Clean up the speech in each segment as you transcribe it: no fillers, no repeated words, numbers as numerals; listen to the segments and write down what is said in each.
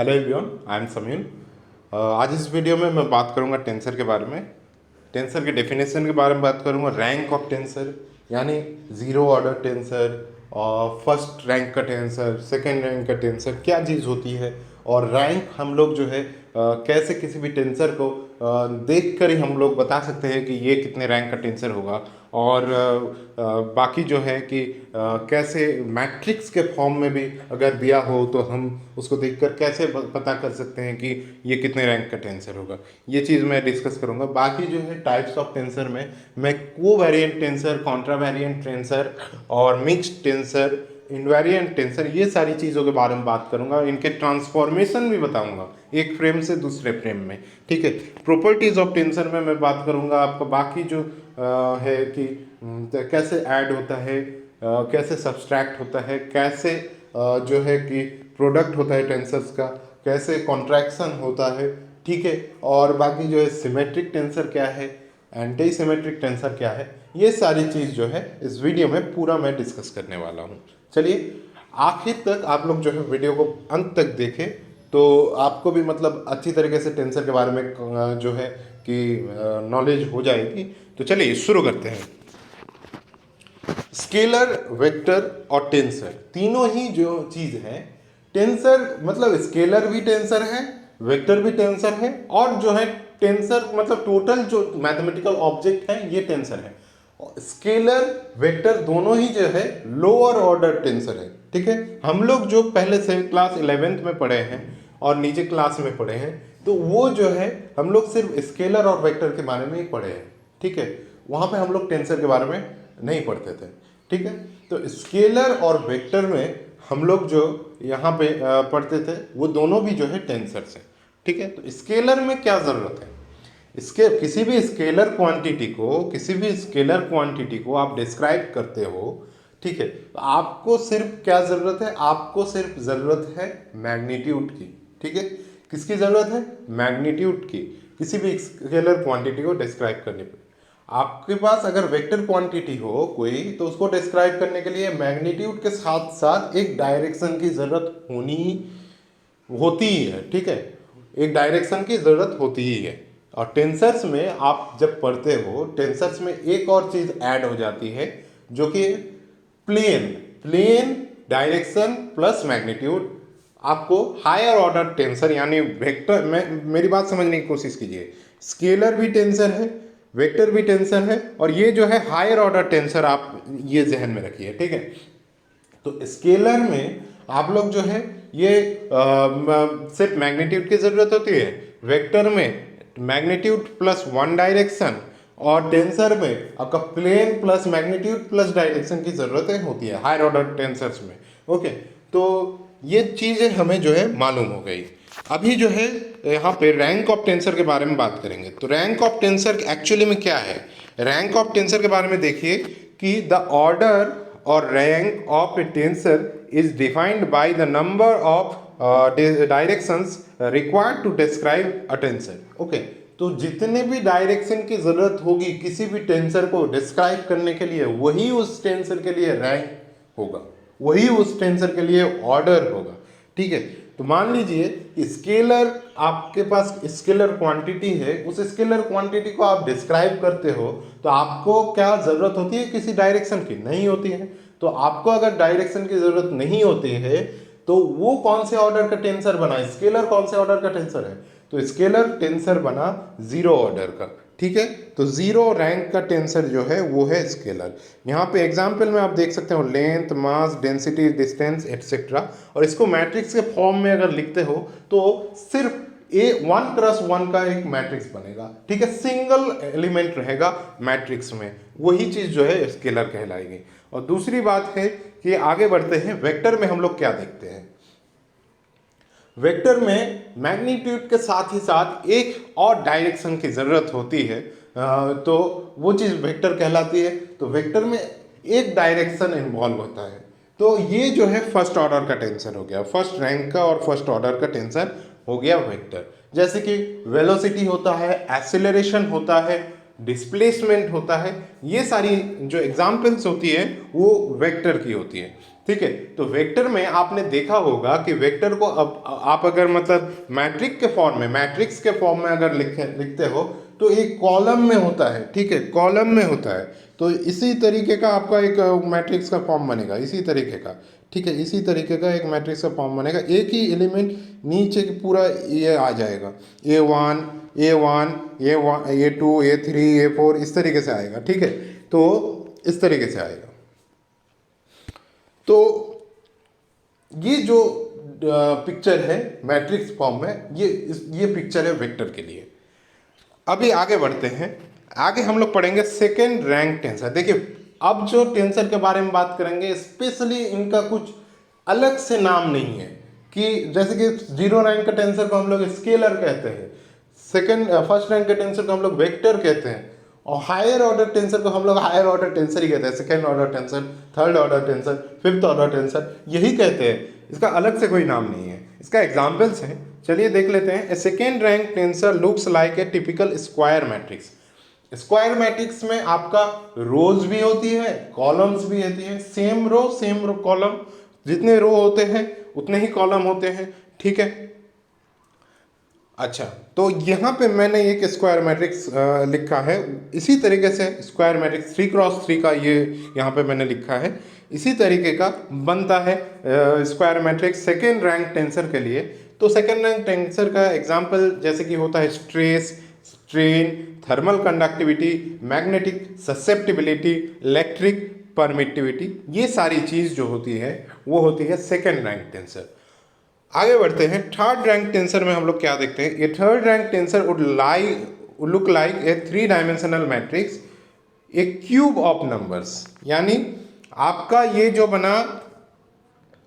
Hello everyone, I am Sameer. आज इस video में मैं बात करूंगा टेंसर के बारे में। टेंसर के डेफिनेशन के बारे में बात करूंगा, रैंक ऑफ टेंसर यानी ज़ीरो ऑर्डर टेंसर और फर्स्ट रैंक का टेंसर, सेकेंड रैंक का टेंसर क्या चीज़ होती है, और रैंक हम लोग जो है कैसे किसी भी टेंसर को देख कर ही हम लोग बता सकते हैं कि ये कितने रैंक का टेंसर होगा। और बाकी जो है कि कैसे मैट्रिक्स के फॉर्म में भी अगर दिया हो तो हम उसको देखकर कैसे पता कर सकते हैं कि ये कितने रैंक का टेंसर होगा। ये चीज़ मैं डिस्कस करूँगा। बाकी जो है टाइप्स ऑफ टेंसर में मैं कोवेरिएंट टेंसर, कॉन्ट्रावेरिएंट टेंसर और मिक्स्ड टेंसर, इनवेरिएंट टेंसर, ये सारी चीज़ों के बारे में बात करूंगा। इनके ट्रांसफॉर्मेशन भी बताऊंगा एक फ्रेम से दूसरे फ्रेम में। ठीक है, प्रॉपर्टीज ऑफ टेंसर में मैं बात करूंगा आपको। बाकी जो है कि कैसे ऐड होता है, कैसे सब्सट्रैक्ट होता है, कैसे जो है कि प्रोडक्ट होता है टेंसर्स का, कैसे कॉन्ट्रैक्शन होता है। ठीक है, और बाकी जो है सिमेट्रिक टेंसर क्या है, एंटी सिमेट्रिक टेंसर क्या है, ये सारी चीज़ जो है इस वीडियो में पूरा मैं डिस्कस करने वाला हूँ। चलिए आखिर तक आप लोग जो है वीडियो को अंत तक देखें तो आपको भी मतलब अच्छी तरीके से टेंसर के बारे में जो है कि नॉलेज हो जाएगी। तो चलिए शुरू करते हैं। स्केलर, वेक्टर और टेंसर तीनों ही जो चीज़ है, टेंसर मतलब स्केलर भी टेंसर है, वेक्टर भी टेंसर है, और जो है टेंसर मतलब टोटल जो मैथमेटिकल ऑब्जेक्ट है ये टेंसर है। स्केलर वेक्टर दोनों ही जो है लोअर ऑर्डर टेंसर है। ठीक है, हम लोग जो पहले से क्लास 11th में पढ़े हैं और नीचे क्लास में पढ़े हैं तो वो जो है हम लोग सिर्फ स्केलर और वेक्टर के बारे में ही पढ़े हैं। ठीक है, वहाँ पे हम लोग टेंसर के बारे में नहीं पढ़ते थे। ठीक है, तो स्केलर और वेक्टर में हम लोग जो यहाँ पे पढ़ते थे वो दोनों भी जो है टेंसर्स हैं। ठीक है, तो स्केलर में क्या ज़रूरत है, इसके किसी भी स्केलर क्वांटिटी को आप डिस्क्राइब करते हो। ठीक है, तो आपको सिर्फ क्या ज़रूरत है, आपको सिर्फ ज़रूरत है मैग्नीट्यूड की। ठीक है, किसकी ज़रूरत है, मैग्नीट्यूड की, किसी भी स्केलर क्वांटिटी को डिस्क्राइब करने पे। आपके पास अगर वेक्टर क्वांटिटी हो कोई तो उसको डिस्क्राइब करने के लिए मैग्नीट्यूड के साथ साथ एक डायरेक्शन की ज़रूरत होती ही है। ठीक है, एक डायरेक्शन की ज़रूरत होती ही है। और टेंसर्स में आप जब पढ़ते हो, टेंसर्स में एक और चीज़ ऐड हो जाती है जो कि प्लेन डायरेक्शन प्लस मैग्नीट्यूड। आपको हायर ऑर्डर टेंसर यानी वेक्टर में, मेरी बात समझने की कोशिश कीजिए, स्केलर भी टेंसर है, वेक्टर भी टेंसर है, और ये जो है हायर ऑर्डर टेंसर, आप ये जहन में रखिए। ठीक है, तो स्केलर में आप लोग जो है ये सिर्फ मैग्नीट्यूड की ज़रूरत होती है, वेक्टर में मैग्नीट्यूड प्लस वन डायरेक्शन, और टेंसर में आपका plane plus magnitude plus direction की ज़रूरत होती है हायर ऑर्डर टेंसर्स में। ओके, तो ये चीज़ें हमें जो है मालूम हो गई। अभी जो है यहाँ पे रैंक ऑफ टेंसर के बारे में बात करेंगे। तो रैंक ऑफ टेंसर एक्चुअली में क्या है, रैंक ऑफ टेंसर के बारे में देखिए कि द ऑर्डर और rank of a tensor is defined by the number of directions required to describe a tensor. Okay, तो जितने भी डायरेक्शन की ज़रूरत होगी किसी भी टेंसर को डिस्क्राइब करने के लिए, वही उस टेंसर के लिए रैंक होगा, वही उस टेंसर के लिए ऑर्डर होगा। ठीक है, तो मान लीजिए स्केलर, आपके पास स्केलर क्वांटिटी है, उस स्केलर क्वांटिटी को आप डिस्क्राइब करते हो तो आपको क्या ज़रूरत होती है, किसी डायरेक्शन की नहीं होती है। तो आपको अगर डायरेक्शन की ज़रूरत नहीं होती है तो वो कौन से ऑर्डर का टेंसर बना, स्केलर कौन से ऑर्डर का टेंसर है, तो स्केलर टेंसर बना जीरो ऑर्डर का। ठीक है, तो जीरो रैंक का टेंसर जो है वो है स्केलर। यहाँ पे एग्जाम्पल में आप देख सकते हो लेंथ, मास, डेंसिटी, डिस्टेंस एटसेट्रा, और इसको मैट्रिक्स के फॉर्म में अगर लिखते हो तो सिर्फ A1+1 का एक मैट्रिक्स बनेगा। ठीक है, सिंगल एलिमेंट रहेगा मैट्रिक्स में, वही चीज़ जो है स्केलर कहलाएगी। और दूसरी बात है कि आगे बढ़ते हैं, वेक्टर में हम लोग क्या देखते हैं। वेक्टर में मैग्नीट्यूड के साथ ही साथ एक और डायरेक्शन की ज़रूरत होती है, तो वो चीज़ वेक्टर कहलाती है। तो वेक्टर में एक डायरेक्शन इन्वॉल्व होता है, तो ये जो है फर्स्ट ऑर्डर का टेंसर हो गया, फर्स्ट रैंक का और फर्स्ट ऑर्डर का टेंसर हो गया वेक्टर। जैसे कि वेलोसिटी होता है, एक्सेलरेशन होता है, डिस्प्लेसमेंट होता है, ये सारी जो एग्जाम्पल्स होती है वो वेक्टर की होती है। ठीक है। तो वेक्टर में आपने देखा होगा कि वेक्टर को अब आप अगर मतलब मैट्रिक्स के फॉर्म में अगर लिखते हो तो एक कॉलम में होता है, ठीक है, कॉलम में होता है। तो इसी तरीके का आपका एक मैट्रिक्स का फॉर्म बनेगा, इसी तरीके का, ठीक है, इसी तरीके का एक मैट्रिक्स का फॉर्म बनेगा। एक ही एलिमेंट नीचे पूरा ये आ जाएगा, A1 A1 A1 A2 A3 A4 इस तरीके से आएगा, ठीक है। तो इस तरीके से आएगा। तो ये जो पिक्चर है मैट्रिक्स फॉर्म में, ये पिक्चर है वेक्टर के लिए। अभी आगे बढ़ते हैं, आगे हम लोग पढ़ेंगे सेकेंड रैंक टेंसर। देखिए अब जो टेंसर के बारे में बात करेंगे, स्पेशली इनका कुछ अलग से नाम नहीं है कि जैसे कि जीरो रैंक का टेंसर को हम लोग स्केलर कहते हैं, फर्स्ट रैंक के टेंसर को हम लोग वेक्टर कहते हैं, और हायर ऑर्डर टेंसर को हम लोग हायर ऑर्डर टेंसर ही कहते हैं, second order tensor, third order tensor, fifth order tensor, यही कहते हैं। इसका अलग से कोई नाम नहीं है। इसका एग्जाम्पल्स हैं, चलिए देख लेते हैं। A second rank tensor looks like a typical square matrix. Square matrix में आपका रोज भी होती है, कॉलम्स भी होती है, सेम रो कॉलम, जितने रो होते हैं उतने ही कॉलम होते हैं, ठीक है। अच्छा, तो यहाँ पे मैंने एक स्क्वायर मैट्रिक्स लिखा है, इसी तरीके से स्क्वायर मैट्रिक्स 3x3 का ये यहाँ पे मैंने लिखा है, इसी तरीके का बनता है square matrix second rank tensor के लिए। तो सेकेंड रैंक टेंसर का एग्जांपल जैसे कि होता है stress, strain, thermal conductivity, magnetic susceptibility, electric permittivity, ये सारी चीज़ जो होती है वो होती है सेकेंड रैंक टेंसर। आगे बढ़ते हैं, थर्ड रैंक टेंसर में हम लोग क्या देखते हैं। ये third rank tensor would look like a 3 dimensional matrix, A cube of numbers. यानी आपका ये जो बना,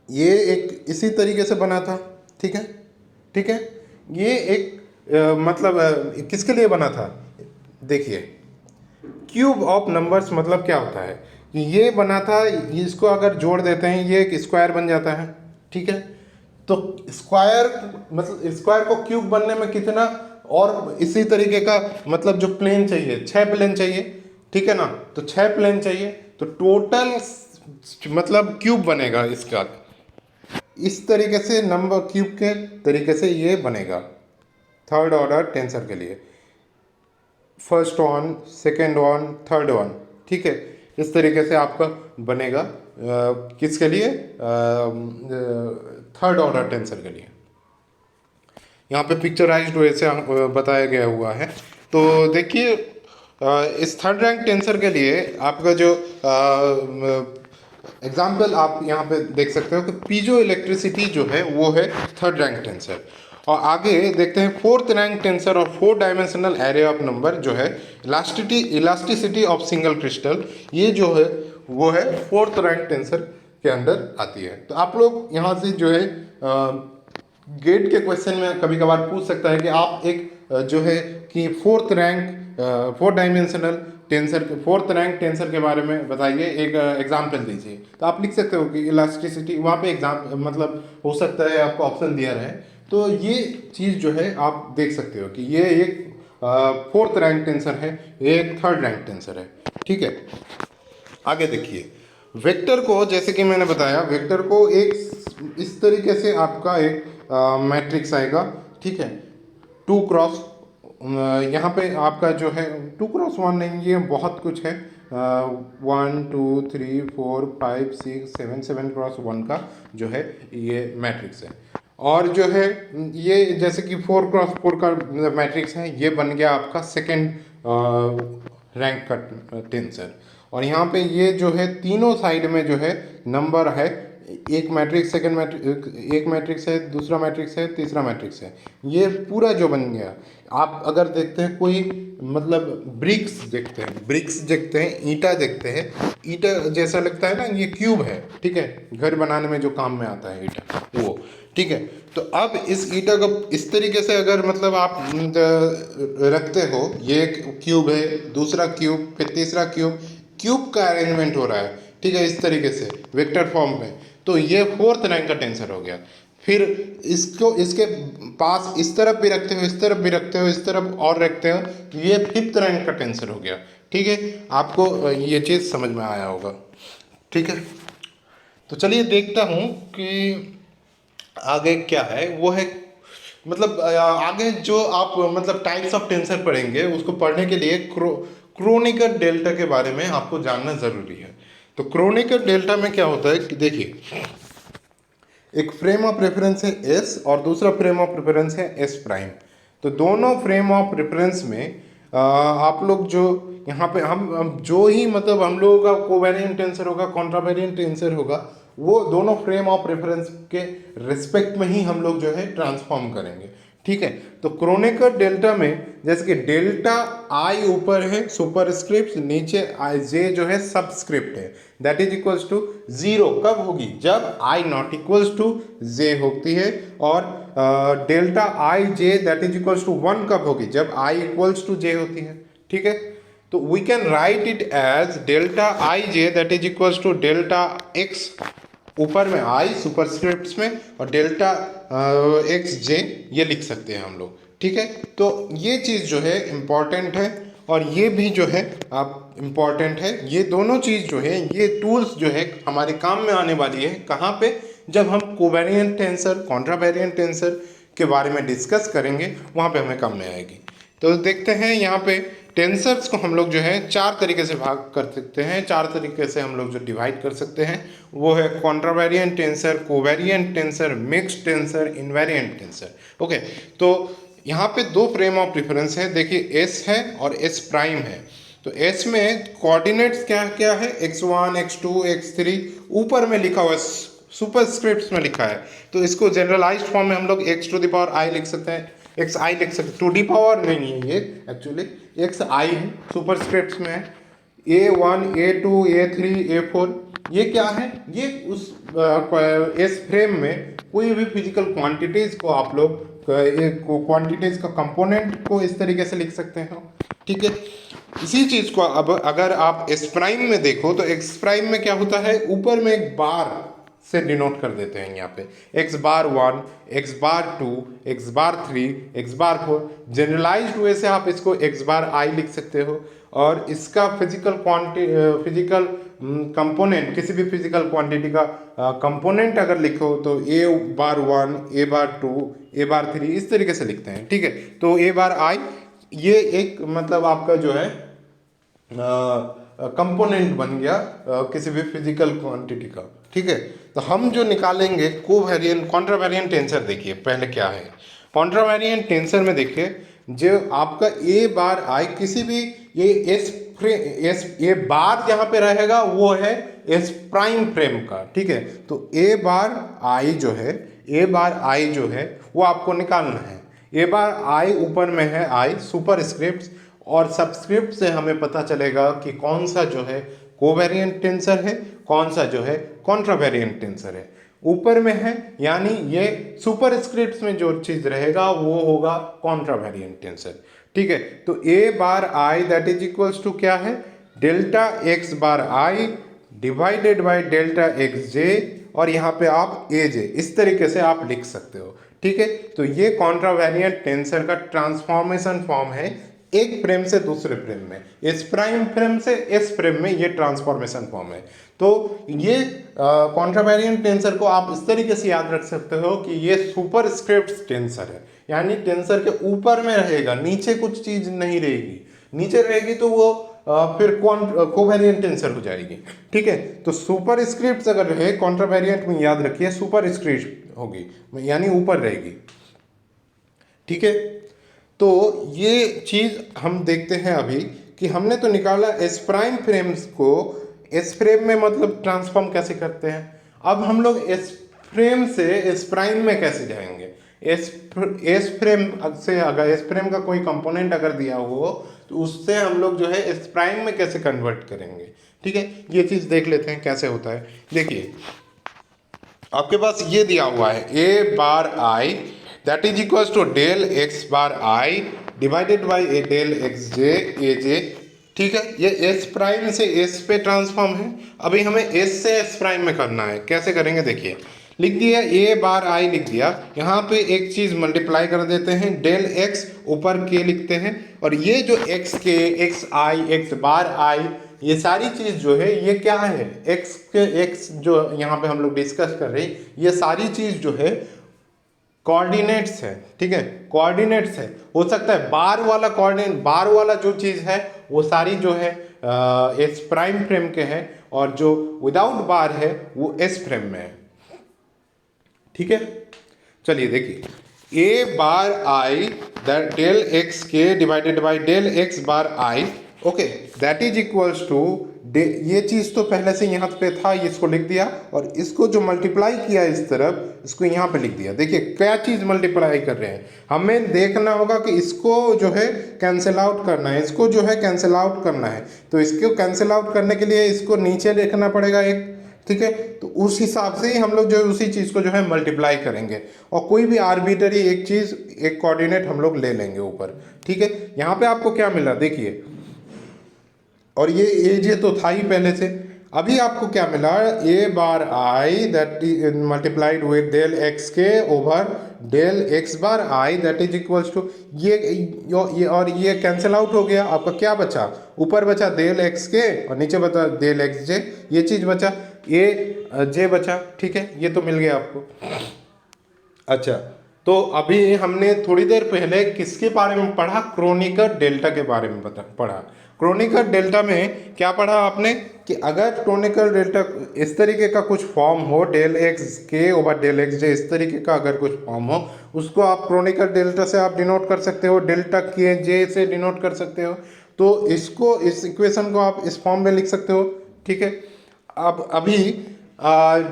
ये एक इसी तरीके से बना था, ठीक है, ठीक है। ये एक मतलब किसके लिए बना था, देखिए क्यूब ऑफ नंबर्स मतलब क्या होता है, ये बना था, इसको अगर जोड़ देते हैं ये एक स्क्वायर बन जाता है, ठीक है। तो स्क्वायर मतलब स्क्वायर को क्यूब बनने में कितना, और इसी तरीके का मतलब जो प्लेन चाहिए 6 प्लेन चाहिए, ठीक है ना, तो 6 प्लेन चाहिए, तो टोटल मतलब क्यूब बनेगा इसका, इस तरीके से नंबर क्यूब के तरीके से ये बनेगा थर्ड ऑर्डर टेंसर के लिए, first one, second one, third one, ठीक है। इस तरीके से आपका बनेगा किसके लिए, थर्ड ऑर्डर टेंसर के लिए। यहाँ पे पिक्चराइज्ड वे से बताया गया हुआ है। तो देखिए इस थर्ड रैंक टेंसर के लिए आपका जो एग्जाम्पल आप यहाँ पे देख सकते हो कि पीजो इलेक्ट्रिसिटी जो है वो है थर्ड रैंक टेंसर। और आगे देखते हैं फोर्थ रैंक टेंसर और 4 डायमेंशनल एरे ऑफ नंबर जो है इलास्टिसिटी ऑफ सिंगल क्रिस्टल, ये जो है वो है फोर्थ रैंक टेंसर के अंदर आती है। तो आप लोग यहाँ से जो है गेट के क्वेश्चन में कभी कभार पूछ सकता है कि आप एक जो है कि fourth dimensional tensor, fourth rank tensor के बारे में बताइए, एक एग्जाम्पल दीजिए। तो आप लिख सकते हो कि इलास्टिसिटी, वहाँ पे मतलब हो सकता है आपको ऑप्शन दिया रहे, तो ये चीज़ जो है आप देख सकते हो कि ये एक फोर्थ रैंक टेंसर है, ये एक थर्ड रैंक टेंसर है, ठीक है। आगे देखिए, वेक्टर को जैसे कि मैंने बताया, वेक्टर को एक इस तरीके से आपका एक मैट्रिक्स आएगा, ठीक है, 2x यहाँ पे आपका जो है 2x1 नहीं, ये बहुत कुछ है, 1 2 3 4 5 6 7 7x1 का जो है ये मैट्रिक्स है। और जो है ये जैसे कि 4x4 का मैट्रिक्स है, ये बन गया आपका सेकेंड रैंक का टेंसर। और यहाँ पे ये जो है तीनों साइड में जो है नंबर है, एक मैट्रिक्स, एक मैट्रिक्स है, दूसरा मैट्रिक्स है, तीसरा मैट्रिक्स है, ये पूरा जो बन गया। आप अगर देखते हैं कोई मतलब ब्रिक्स देखते हैं, ईंटा देखते हैं, ईंटा जैसा लगता है ना, ये क्यूब है, ठीक है, घर बनाने में जो काम में आता है ईंटा वो, ठीक है। तो अब इस ईंटा को इस तरीके से अगर मतलब आप रखते हो, ये एक क्यूब है, दूसरा क्यूब, फिर तीसरा क्यूब का अरेंजमेंट हो रहा है, ठीक है, इस तरीके से वेक्टर फॉर्म में, तो ये फोर्थ रैंक का टेंसर हो गया। फिर इसको इसके पास इस तरफ भी रखते हो, इस तरफ भी रखते हो, इस तरफ और रखते हो, ये फिफ्थ रैंक का टेंसर हो गया, ठीक है। आपको ये चीज़ समझ में आया होगा, ठीक है। तो चलिए देखता हूँ कि आगे क्या है, वो है मतलब आगे जो आप मतलब टाइप्स ऑफ टेंसर पढ़ेंगे, उसको पढ़ने के लिए क्रोनिकल डेल्टा के बारे में आपको जानना ज़रूरी है। तो क्रोनिकल डेल्टा में क्या होता है कि देखिए, एक फ्रेम ऑफ रेफरेंस है एस और दूसरा फ्रेम ऑफ रेफरेंस है एस प्राइम। तो दोनों फ्रेम ऑफ रेफरेंस में आप लोग जो यहाँ पे हम जो ही मतलब हम लोगों का कोवेरिएंट टेंसर होगा, कॉन्ट्रावेरिएंट टेंसर होगा, वो दोनों फ्रेम ऑफ रेफरेंस के रिस्पेक्ट में ही हम लोग जो है ट्रांसफॉर्म करेंगे। ठीक है, तो क्रोनिकल डेल्टा में जैसे कि डेल्टा आई ऊपर है सुपरस्क्रिप्ट, नीचे आई जे जो है सबस्क्रिप्ट है, that is equals to zero कब होगी, जब I not equals to J होती है। और delta I J that is equals to one कब होगी, जब आई इक्वल्स टू जे होती है। ठीक है, तो we can write it as delta I J that is equals to delta X, ऊपर में आई सुपरस्क्रिप्ट्स में, और डेल्टा एक्स जे ये लिख सकते हैं हम लोग। ठीक है, तो ये चीज़ जो है इम्पॉर्टेंट है, और ये भी जो है आप इम्पॉर्टेंट है। ये दोनों चीज़ जो है, ये टूल्स जो है हमारे काम में आने वाली है कहाँ पे, जब हम कोवेरिएंट टेंसर, कॉन्ट्रावेरिएंट टेंसर के बारे में डिस्कस करेंगे, वहाँ पे हमें काम में आएगी। तो देखते हैं यहाँ पे टेंसर्स को हम लोग जो है चार तरीके से भाग कर सकते हैं, चार तरीके से हम लोग जो डिवाइड कर सकते हैं, वो है contravariant tensor, covariant tensor, mixed tensor, invariant tensor. Okay, तो यहाँ पे दो फ्रेम ऑफ रेफरेंस है, देखिए एस है और एस प्राइम है। तो एस में कोऑर्डिनेट्स क्या क्या है, x1 x2 x3 ऊपर में लिखा हुआ है, सुपरस्क्रिप्ट्स में लिखा है। तो इसको जनरलाइज्ड फॉर्म में हम लोग x to the power i लिख सकते हैं, एक्स आई लिख सकते, टू डी पावर नहीं है ये, एक्चुअली एक्स आई है, सुपरस्क्रिप्ट्स में है। A1 A2 A3 A4 ये क्या है, ये उस इस फ्रेम में कोई भी फिजिकल क्वांटिटीज़ को आप लोग क्वांटिटीज़ का कंपोनेंट को इस तरीके से लिख सकते हैं। ठीक है, इसी चीज़ को अब अगर आप एस प्राइम में देखो, तो एक्स प्राइम में क्या होता है, ऊपर में एक बार से डिनोट कर देते हैं यहाँ पे, एक्स बार 1, एक्स बार 2, एक्स बार 3, एक्स बार 4। जनरलाइज्ड वे से आप इसको एक्स बार आई लिख सकते हो, और इसका फिजिकल कंपोनेंट, किसी भी फिजिकल क्वांटिटी का कंपोनेंट अगर लिखो तो ए बार 1, ए बार 2, ए बार 3 इस तरीके से लिखते हैं। ठीक है, तो ए बार आई ये एक मतलब आपका जो है कंपोनेंट बन गया किसी भी फिजिकल क्वांटिटी का। ठीक है, तो हम जो निकालेंगे कोवेरिएंट कॉन्ट्रावेरिएंट टेंसर, देखिए पहले क्या है कॉन्ट्रावेरिएंट टेंसर में, देखिए जो आपका ए बार आई किसी भी ये एस ए बार जहाँ पे रहेगा वो है एस प्राइम फ्रेम का। ठीक है, तो ए बार आई जो है, ए बार आई जो है वो आपको निकालना है। ए बार आई ऊपर में है आई सुपरस्क्रिप्ट, और सबस्क्रिप्ट से हमें पता चलेगा कि कौन सा जो है कोवेरिएंट टेंसर है, कौन सा जो है कॉन्ट्रावेरिएंट टेंसर है। ऊपर में है यानी ये सुपरस्क्रिप्ट्स में जो चीज़ रहेगा वो होगा कॉन्ट्रावेरिएंट टेंसर। ठीक है, तो A bar I that is equals to क्या है, delta X bar I divided by delta X J, और यहाँ पे आप ए जे इस तरीके से आप लिख सकते हो। ठीक है, तो ये कॉन्ट्रावेरिएंट टेंसर का ट्रांसफॉर्मेशन फॉर्म है, एक फ्रेम से दूसरे फ्रेम में, एस प्राइम फ्रेम से एस फ्रेम में, ये ट्रांसफॉर्मेशन फॉर्म है। तो ये कॉन्ट्रावेरिएंट टेंसर को आप इस तरीके से याद रख सकते हो कि ये सुपरस्क्रिप्ट टेंसर है, यानी टेंसर के ऊपर में रहेगा, नीचे कुछ चीज नहीं रहेगी। नीचे रहेगी तो वो फिर कोवेरिएंट टेंसर हो जाएगी। ठीक है, तो सुपरस्क्रिप्ट अगर रहे कॉन्ट्रावेरिएंट में, याद रखिए सुपरस्क्रिप्ट होगी यानी ऊपर रहेगी। ठीक है, तो ये चीज़ हम देखते हैं अभी कि हमने तो निकाला एस प्राइम फ्रेम्स को एस फ्रेम में मतलब ट्रांसफॉर्म कैसे करते हैं। अब हम लोग एस फ्रेम से एस प्राइम में कैसे जाएंगे। एस फ्रेम से अगर एस फ्रेम का कोई कंपोनेंट अगर दिया हो तो उससे हम लोग जो है एस प्राइम में कैसे कन्वर्ट करेंगे। ठीक है, ये चीज़ देख लेते हैं कैसे होता है। देखिए आपके पास ये दिया हुआ है A bar I that is equals to del X bar I divided by A del X J A J. ठीक है, ये एस प्राइम से एस पे ट्रांसफॉर्म है। अभी हमें एस से एस प्राइम में करना है, कैसे करेंगे देखिए, लिख दिया ए बार आई लिख दिया, यहाँ पे एक चीज़ मल्टीप्लाई कर देते हैं, डेल एक्स ऊपर के लिखते हैं, और ये जो एक्स के एक्स आई एक्स बार आई ये सारी चीज़ जो है ये क्या है, एक्स जो यहाँ पे हम लोग डिस्कस कर रहे हैं, ये सारी चीज़ जो है कोऑर्डिनेट्स है, ठीक है, कोऑर्डिनेट्स है। हो सकता है बार वाला कोऑर्डिनेट, बार वाला जो चीज़ है वो सारी जो है एस प्राइम फ्रेम के है, और जो विदाउट बार है वो एस फ्रेम में है, ठीक है। चलिए देखिए, A bar I that del X के divided by del X bar I, okay, that is equals to, ये चीज़ तो पहले से यहाँ पे था, इसको लिख दिया, और इसको जो मल्टीप्लाई किया इस तरफ, इसको यहाँ पे लिख दिया। देखिए क्या चीज़ मल्टीप्लाई कर रहे हैं, हमें देखना होगा कि इसको जो है कैंसिल आउट करना है, इसको जो है कैंसिल आउट करना है, तो इसको कैंसिल आउट करने के लिए इसको नीचे लिखना पड़ेगा एक, ठीक है। तो उस हिसाब से ही हम लोग जो है उसी चीज़ को जो है मल्टीप्लाई करेंगे, और कोई भी आर्बिटरी एक चीज़, एक कोऑर्डिनेट हम लोग ले लेंगे ऊपर, ठीक है। यहाँ पे आपको क्या मिला देखिए, और ये जे तो था ही पहले से, अभी आपको क्या मिला, A bar I that multiplied with del X K over del X bar I that is equals to, ये और ये कैंसिल आउट हो गया, आपका क्या बचा, ऊपर बचा डेल एक्स के और नीचे बचा डेल एक्स जे, ये चीज़ बचा, ए जे बचा, ठीक है, ये तो मिल गया आपको। अच्छा, तो अभी हमने थोड़ी देर पहले किसके बारे में पढ़ा, क्रोनिकर डेल्टा के बारे में पढ़ा। क्रोनिकर डेल्टा में क्या पढ़ा आपने कि अगर क्रोनिकर डेल्टा इस तरीके का कुछ फॉर्म हो, del X K over del X जे, इस तरीके का अगर कुछ फॉर्म हो, उसको आप क्रोनिकर डेल्टा से आप डिनोट कर सकते हो, डेल्टा के जे से डिनोट कर सकते हो। तो इसको, इस इक्वेशन को आप इस फॉर्म में लिख सकते हो, ठीक है। अब अभी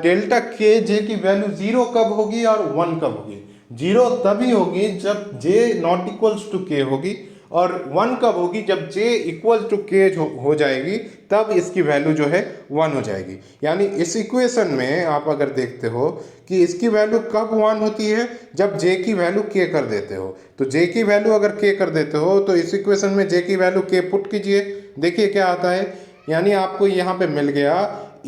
डेल्टा के जे की वैल्यू 0 कब होगी और 1 कब होगी, 0 तभी होगी जब जे नॉट इक्वल्स टू के होगी, और 1 कब होगी जब j इक्वल टू के हो जाएगी, तब इसकी वैल्यू जो है 1 हो जाएगी। यानी इस इक्वेशन में आप अगर देखते हो कि इसकी वैल्यू कब 1 होती है, जब j की वैल्यू k कर देते हो। तो j की वैल्यू अगर k कर देते हो तो इस इक्वेशन में j की वैल्यू k पुट कीजिए, देखिए क्या आता है। यानी आपको यहाँ पे मिल गया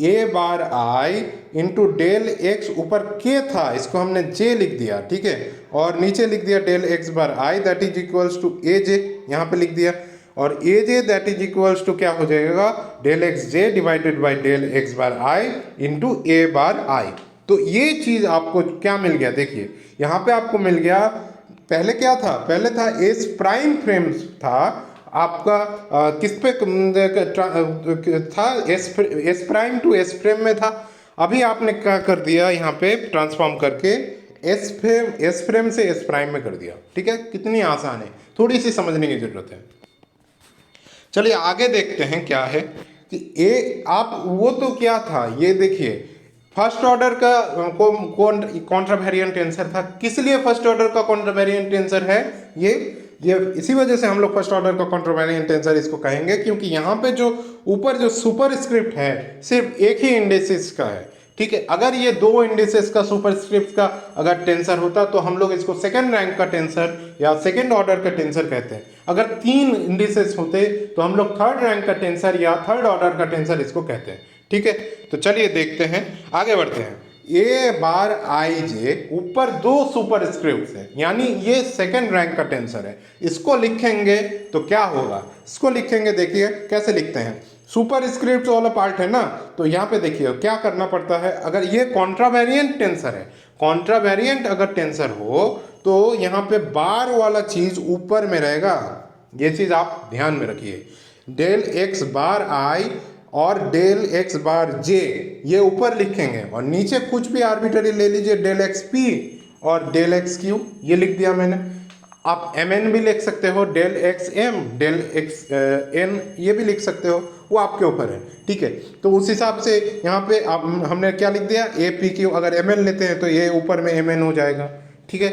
ए bar I into del X, ऊपर के था इसको हमने जे लिख दिया, ठीक है, और नीचे लिख दिया del X bar I that is equals to A J, यहाँ पे लिख दिया, और A J that is equals to क्या हो जाएगा, del X J divided by del X bar I into A bar I. तो ये चीज़ आपको क्या मिल गया, देखिए यहाँ पे आपको मिल गया, पहले क्या था, पहले था एस प्राइम फ्रेम था आपका, किस पे था, S prime to S frame में था। अभी आपने क्या कर दिया, यहाँ पे ट्रांसफॉर्म करके एस फ्रेम से एस प्राइम में कर दिया, ठीक है। कितनी आसान है, थोड़ी सी समझने की जरूरत है। चलिए आगे देखते हैं क्या है कि आप वो तो क्या था, ये देखिए फर्स्ट ऑर्डर का कॉन्ट्रावेरिएंट टेंसर था। किस लिए फर्स्ट ऑर्डर का कॉन्ट्रावेरिएंट टेंसर है ये इसी वजह से हम लोग फर्स्ट ऑर्डर का कॉन्ट्रावेरिएंट टेंसर इसको कहेंगे, क्योंकि यहाँ पे जो ऊपर जो सुपर स्क्रिप्ट है सिर्फ एक ही इंडिसेस का है, ठीक है। अगर ये 2 इंडिसेस का सुपर स्क्रिप्ट का अगर टेंसर होता तो हम लोग इसको सेकंड रैंक का टेंसर या सेकंड ऑर्डर का टेंसर कहते हैं। अगर 3 इंडिसेस होते तो हम लोग थर्ड रैंक का टेंसर या थर्ड ऑर्डर का टेंसर इसको कहते हैं, ठीक है। तो चलिए देखते हैं, आगे बढ़ते हैं। ए बार आई जे, ऊपर 2 सुपर स्क्रिप्ट है, यानी ये सेकंड रैंक का टेंसर है। इसको लिखेंगे तो क्या होगा, इसको लिखेंगे, देखिए कैसे लिखते हैं, सुपर स्क्रिप्ट वाला पार्ट है ना, तो यहाँ पे देखिए क्या करना पड़ता है। अगर ये कॉन्ट्रावेरिएंट टेंसर है, कॉन्ट्रावेरिएंट अगर टेंसर हो तो यहाँ पे बार वाला चीज ऊपर में रहेगा, ये चीज आप ध्यान में रखिए। डेल एक्स बार आई और डेल एक्स बार जे ये ऊपर लिखेंगे, और नीचे कुछ भी आर्बिट्ररी ले लीजिए, डेल एक्स पी और डेल एक्स क्यू, ये लिख दिया मैंने। आप एम एन भी लिख सकते हो, del X M del X N ये भी लिख सकते हो, वो आपके ऊपर है, ठीक है। तो उस हिसाब से यहाँ पे हमने क्या लिख दिया, ए पी क्यू, अगर एम एन लेते हैं तो ये ऊपर में एम एन हो जाएगा, ठीक है।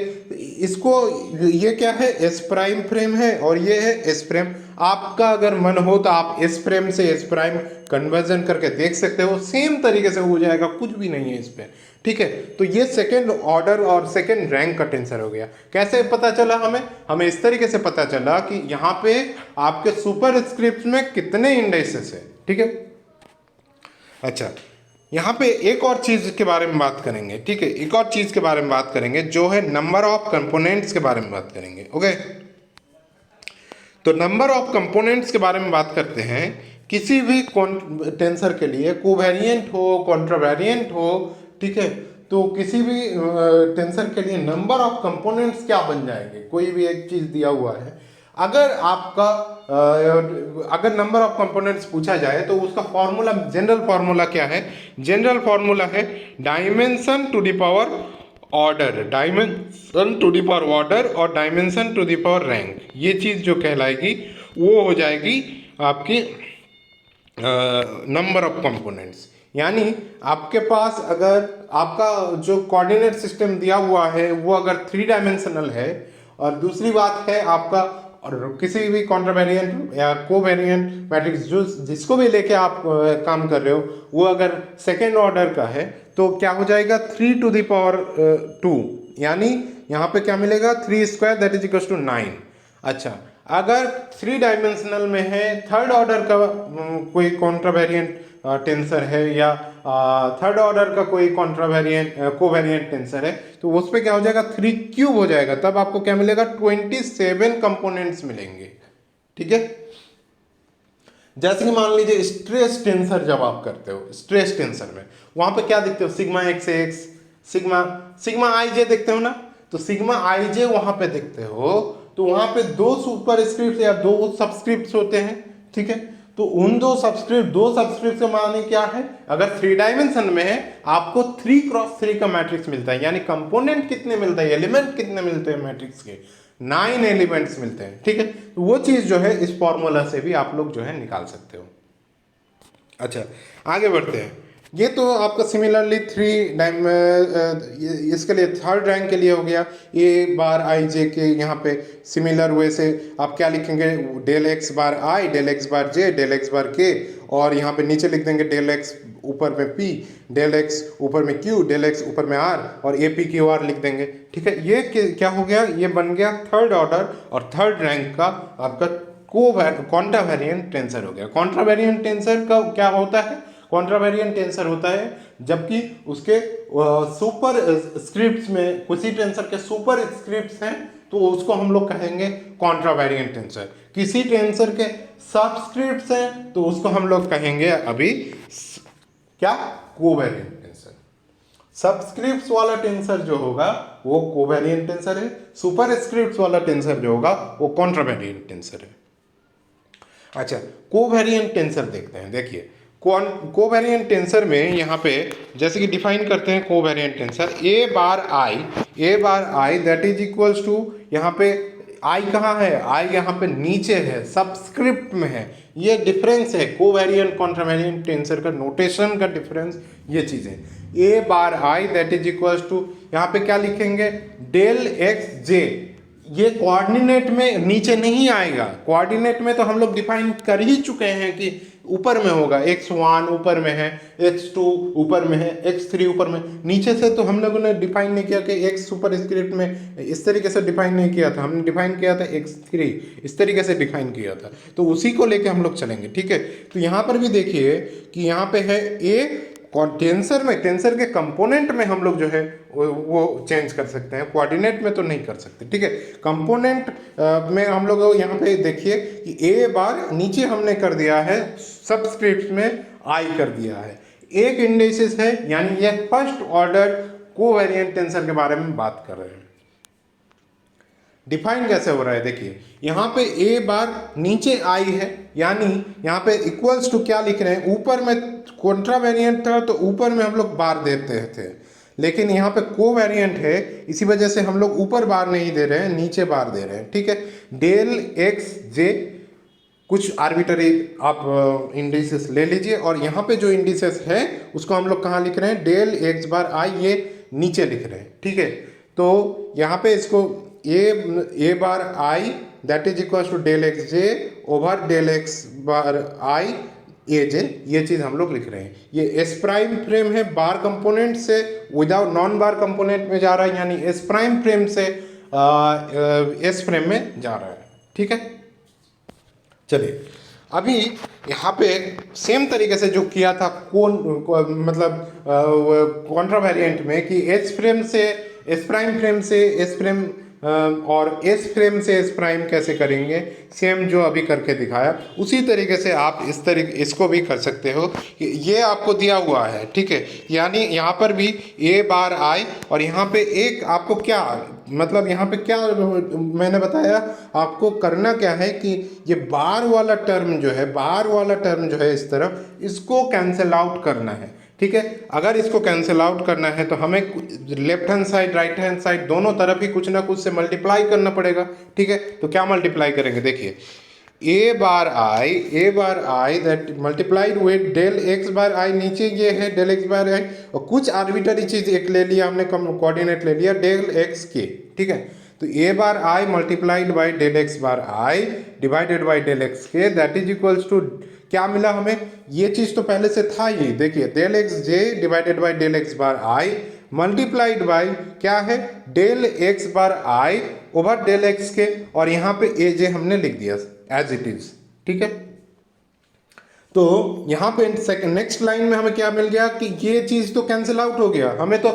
इसको, ये क्या है, एस प्राइम फ्रेम है और ये है एस फ्रेम। आपका अगर मन हो तो आप एस फ्रेम से एस प्राइम कन्वर्जन करके देख सकते हो, सेम तरीके से हो जाएगा, कुछ भी नहीं है इस पे, ठीक है। तो ये सेकंड ऑर्डर और सेकंड रैंक का टेंसर हो गया। कैसे पता चला हमें इस तरीके से पता चला कि यहाँ पे आपके सुपर स्क्रिप्ट में कितने इंडेक्सेस है, ठीक है। अच्छा, यहाँ पे एक और चीज़ के बारे में बात करेंगे, ठीक है, एक और चीज़ के बारे में बात करेंगे जो है नंबर ऑफ कंपोनेंट्स के बारे में बात करेंगे, ओके। तो नंबर ऑफ कंपोनेंट्स के बारे में बात करते हैं किसी भी टेंसर के लिए कोवेरिएंट हो कॉन्ट्रावेरिएंट हो, ठीक है, तो किसी भी टेंसर के लिए नंबर ऑफ कंपोनेंट्स क्या बन जाएंगे, कोई भी एक चीज दिया हुआ है, अगर आपका अगर नंबर ऑफ कंपोनेंट्स पूछा जाए तो उसका फॉर्मूला, जनरल फॉर्मूला क्या है, जनरल फॉर्मूला है dimension to the power order, dimension to the power order और dimension to the power rank. ये चीज़ जो कहलाएगी वो हो जाएगी आपकी नंबर ऑफ कंपोनेंट्स। यानी आपके पास अगर आपका जो कोऑर्डिनेट सिस्टम दिया हुआ है वो अगर 3 डायमेंशनल है, और दूसरी बात है आपका और किसी भी कॉन्ट्रावेरिएंट या कोवेरिएंट मैट्रिक्स जो जिसको भी लेके आप काम कर रहे हो वो अगर सेकेंड ऑर्डर का है तो क्या हो जाएगा 3 टू द पावर 2, यानी यहाँ पे क्या मिलेगा 3 square that is equal to 9। अच्छा, अगर 3 डायमेंशनल में है, थर्ड ऑर्डर का कोई कॉन्ट्रावेरिएंट टेंसर है या थर्ड ऑर्डर का कोई कॉन्ट्रावेरिएंट कोवेरिएंट टेंसर है, तो उस पर क्या हो जाएगा 3 क्यूब हो जाएगा, तब आपको क्या मिलेगा 27 कंपोनेंट्स मिलेंगे। ठीक है, जैसे कि मान लीजिए स्ट्रेस टेंसर जब आप करते हो, स्ट्रेस टेंसर में वहां पे क्या देखते हो, सिग्मा एक्स एक्स, सिग्मा आई जे देखते हो ना, तो सिग्मा आई जे वहां पे देखते हो तो वहां पे 2 सुपर स्क्रिप्ट या 2 सबस्क्रिप्ट होते हैं। ठीक है, तो उन 2 सबस्क्रिप्ट का माने क्या है, अगर 3 डायमेंशन में है आपको 3x3 का मैट्रिक्स मिलता है, यानी कंपोनेंट कितने मिलते हैं, एलिमेंट कितने मिलते हैं मैट्रिक्स के, 9 एलिमेंट्स मिलते हैं। ठीक है, तो वो चीज जो है इस फॉर्मूला से भी आप लोग जो है निकाल सकते हो। अच्छा, आगे बढ़ते हैं। ये तो आपका सिमिलरली 3 इसके लिए थर्ड रैंक के लिए हो गया। ए बार आई जे के यहाँ पे सिमिलर वे से आप क्या लिखेंगे, डेल एक्स बार आई, डेल एक्स बार जे, डेल एक्स बार के, और यहाँ पे नीचे लिख देंगे डेल एक्स ऊपर में पी, डेल एक्स ऊपर में क्यू, डेल एक्स ऊपर में आर, और ए पी क्यू आर लिख देंगे। ठीक है, ये क्या हो गया, ये बन गया थर्ड ऑर्डर और थर्ड रैंक का आपका कॉन्ट्रावेरिएंट टेंसर हो गया। कॉन्ट्रावेरिएंट टेंसर का क्या होता है, कॉन्ट्रावेरिएंट टेंसर होता है जबकि उसके सुपर स्क्रिप्ट्स में, किसी टेंसर के सुपर स्क्रिप्ट्स हैं तो उसको हम लोग कहेंगे कॉन्ट्रावेरिएंट टेंसर। किसी टेंसर के सबस्क्रिप्ट्स हैं तो उसको हम लोग कहेंगे अभी क्या, कोवेरिएंट टेंसर। सबस्क्रिप्ट्स वाला टेंसर जो होगा वो कोवेरिएंट टेंसर है, सुपर स्क्रिप्ट्स वाला टेंसर जो होगा वो कॉन्ट्रावेरिएंट टेंसर है। अच्छा, कोवेरिएंट टेंसर देखते हैं। देखिए कोवेरिएंट टेंसर में यहाँ पे जैसे कि डिफाइन करते हैं covariant tensor, A bar I that is equals to, यहाँ पे आई कहाँ है, आई यहाँ पे नीचे है, सबस्क्रिप्ट में है। ये डिफरेंस है कोवेरिएंट कॉन्ट्रावेरिएंट टेंसर का नोटेशन का डिफरेंस, ये चीज़ें। ए bar I that is equals to, यहाँ पे क्या लिखेंगे, डेल एक्स जे, ये कोऑर्डिनेट में नीचे नहीं आएगा, कोऑर्डिनेट में तो हम लोग डिफाइन कर ही चुके हैं कि ऊपर में होगा, x1 ऊपर में है, x2 ऊपर में है, x3 ऊपर में। नीचे से तो हम लोगों ने डिफाइन नहीं किया कि x सुपर स्क्रिप्ट में इस तरीके से डिफाइन नहीं किया था, हमने डिफाइन किया था x3 इस तरीके से डिफाइन किया था, तो उसी को लेके हम लोग चलेंगे। ठीक है, तो यहाँ पर भी देखिए कि यहाँ पे है a, टेंसर में, टेंसर के कंपोनेंट में हम लोग जो है वो चेंज कर सकते हैं, कोऑर्डिनेट में तो नहीं कर सकते। ठीक है, कंपोनेंट में हम लोग यहाँ पे देखिए कि ए बार नीचे हमने कर दिया है, सबस्क्रिप्ट में आई कर दिया है, एक इंडिसेस है, यानी ये फर्स्ट ऑर्डर कोवेरिएंट टेंसर के बारे में बात कर रहे हैं। डिफाइन कैसे हो रहा है, देखिए यहाँ पे ए बार नीचे आई है, यानी यहाँ पे इक्वल्स टू क्या लिख रहे हैं, ऊपर में कॉन्ट्रावेरिएंट था तो ऊपर में हम लोग बार देते थे, लेकिन यहाँ पे कोवेरिएंट है इसी वजह से हम लोग ऊपर बार नहीं दे रहे हैं, नीचे बार दे रहे हैं। ठीक है, डेल एक्स जे कुछ आर्बिटरी आप इंडिसेस ले लीजिए, और यहाँ पे जो इंडिसेस है उसको हम लोग कहाँ लिख रहे हैं, डेल एक्स बार आई, ये नीचे लिख रहे हैं। ठीक है, तो यहाँ पे इसको A bar I that is equal to del X J over del X bar I A J, ये चीज़ हम लोग लिख रहे हैं। ये एस प्राइम फ्रेम है, बार कंपोनेंट से विदाउट नॉन बार कंपोनेंट में जा रहा है, यानी एस प्राइम फ्रेम से एस फ्रेम में जा रहा है। ठीक है, चलिए अभी यहाँ पे सेम तरीके से जो किया था मतलब कॉन्ट्रावेरिएंट में कि एस प्राइम फ्रेम से एस फ्रेम और एस फ्रेम से एस प्राइम कैसे करेंगे, सेम जो अभी करके दिखाया उसी तरीके से आप इसको भी कर सकते हो। ये आपको दिया हुआ है, ठीक है, यानी यहाँ पर भी ए बार आई और यहाँ पे एक आपको क्या मतलब यहाँ पे क्या मैंने बताया आपको करना क्या है कि ये बार वाला टर्म जो है, बार वाला टर्म जो है इस तरफ, इसको कैंसिल आउट करना है, ठीक है। अगर इसको कैंसिल आउट करना है तो हमें left hand side right hand side दोनों तरफ ही कुछ ना कुछ से मल्टीप्लाई करना पड़ेगा, ठीक है। तो क्या मल्टीप्लाई करेंगे, देखिए A bar I that multiplied with del X bar I, नीचे ये है डेल एक्स बार आई और कुछ आर्बिटरी चीज एक ले लिया हमने, कोऑर्डिनेट ले लिया डेल एक्स के, ठीक है। तो A bar I multiplied by del X bar I divided by del X K that is equals to क्या मिला हमें, ये चीज तो पहले से था ही, देखिए del X J divided by del X bar I multiplied by क्या है del X bar I over del X के, और यहाँ पे ए जे हमने लिख दिया एज इट इज, ठीक है। तो यहाँ पे नेक्स्ट लाइन में हमें क्या मिल गया कि ये चीज तो कैंसिल आउट हो गया, हमें तो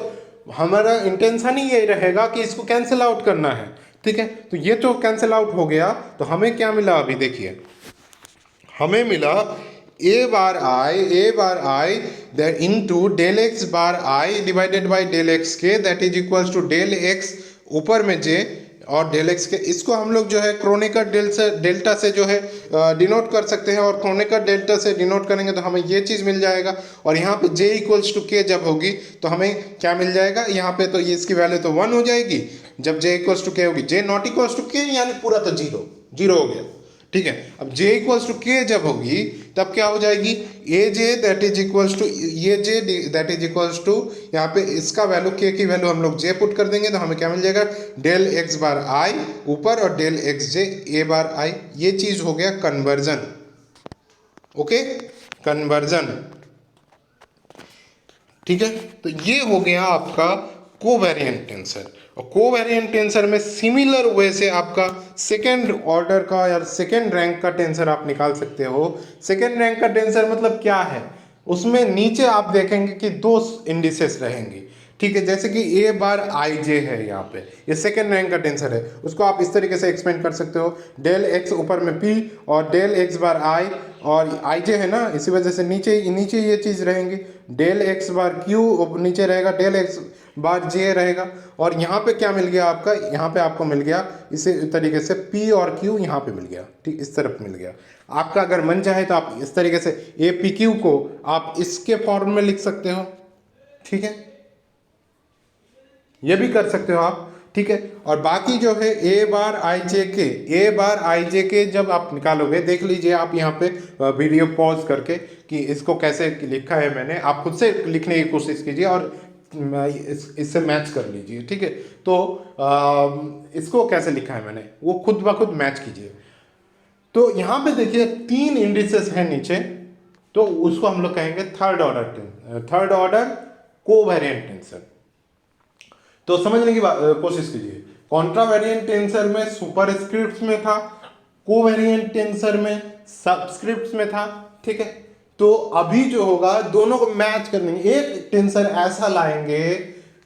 हमारा इंटेंशन ही यही रहेगा कि इसको कैंसिल आउट करना है, ठीक है। तो ये तो कैंसिल आउट हो गया, तो हमें क्या मिला अभी देखिए, हमें मिला A bar I that into del X bar I divided by del X K that is equals to del X ऊपर में जे और डेल एक्स के, इसको हम लोग जो है क्रोनेकर डेल्टा से जो है डिनोट कर सकते हैं, और क्रोनेकर डेल्टा से डिनोट करेंगे तो हमें ये चीज़ मिल जाएगा। और यहाँ पे जे इक्वल्स टू के जब होगी तो हमें क्या मिल जाएगा, यहाँ पे तो ये इसकी वैल्यू तो 1 हो जाएगी, जब जे इक्वल्स टू के होगी, जे नॉट इक्वल्स टू के यानी पूरा तो जीरो हो गया, ठीक है। अब j इक्वल्स टू के जब होगी तब क्या हो जाएगी, ए J that is equals to ये जे दैट इज इक्वल्स टू यहाँ पे इसका वैल्यू k की वैल्यू हम लोग j पुट कर देंगे तो हमें क्या मिल जाएगा डेल x बार i ऊपर और del x j a bar i, ये चीज हो गया कन्वर्जन, ओके कन्वर्जन, ठीक है। तो ये हो गया आपका कोवेरिएंट टेंसर, और कोवेरिएंट टेंसर में सिमिलर वे से आपका सेकेंड ऑर्डर का या सेकेंड रैंक का टेंसर आप निकाल सकते हो। सेकेंड रैंक का टेंसर मतलब क्या है, उसमें नीचे आप देखेंगे कि 2 इंडिसेस रहेंगी, ठीक है। जैसे कि ए बार आई जे है यहाँ पे, ये सेकेंड रैंक का टेंसर है, उसको आप इस तरीके से एक्सपेंड कर सकते हो, डेल एक्स ऊपर में पी और डेल एक्स बार आई, और आई जे है ना, इसी वजह से नीचे ये चीज़ रहेंगी, डेल एक्स बार क्यू नीचे रहेगा, डेल एक्स बार जे रहेगा, और यहाँ पे क्या मिल गया आपका, यहाँ पे आपको मिल गया इसी तरीके से पी और क्यू यहाँ पे मिल गया, ठीक इस तरफ मिल गया। आपका अगर मन चाहे तो आप इस तरीके से ए पी क्यू को आप इसके फॉर्म में लिख सकते हो, ठीक है, ये भी कर सकते हो आप, ठीक है। और बाकी जो है ए बार आई जे के जब आप निकालोगे, देख लीजिए आप यहाँ पे वीडियो पॉज करके कि इसको कैसे लिखा है मैंने, आप खुद से लिखने की कोशिश कीजिए और इससे मैच कर लीजिए, ठीक है। तो इसको कैसे लिखा है मैंने वो खुद ब खुद मैच कीजिए। तो यहाँ पे देखिए 3 इंडिसेस हैं नीचे, तो उसको हम लोग कहेंगे थर्ड ऑर्डर कोवेरिएंट टेंसर। तो समझने की कोशिश कीजिए, कॉन्ट्रावेरिएंट टेंसर में सुपरस्क्रिप्ट्स में था, कोवेरिएंट टेंसर में सबस्क्रिप्ट्स में था, ठीक है। तो अभी जो होगा दोनों को मैच करने, एक टेंसर ऐसा लाएंगे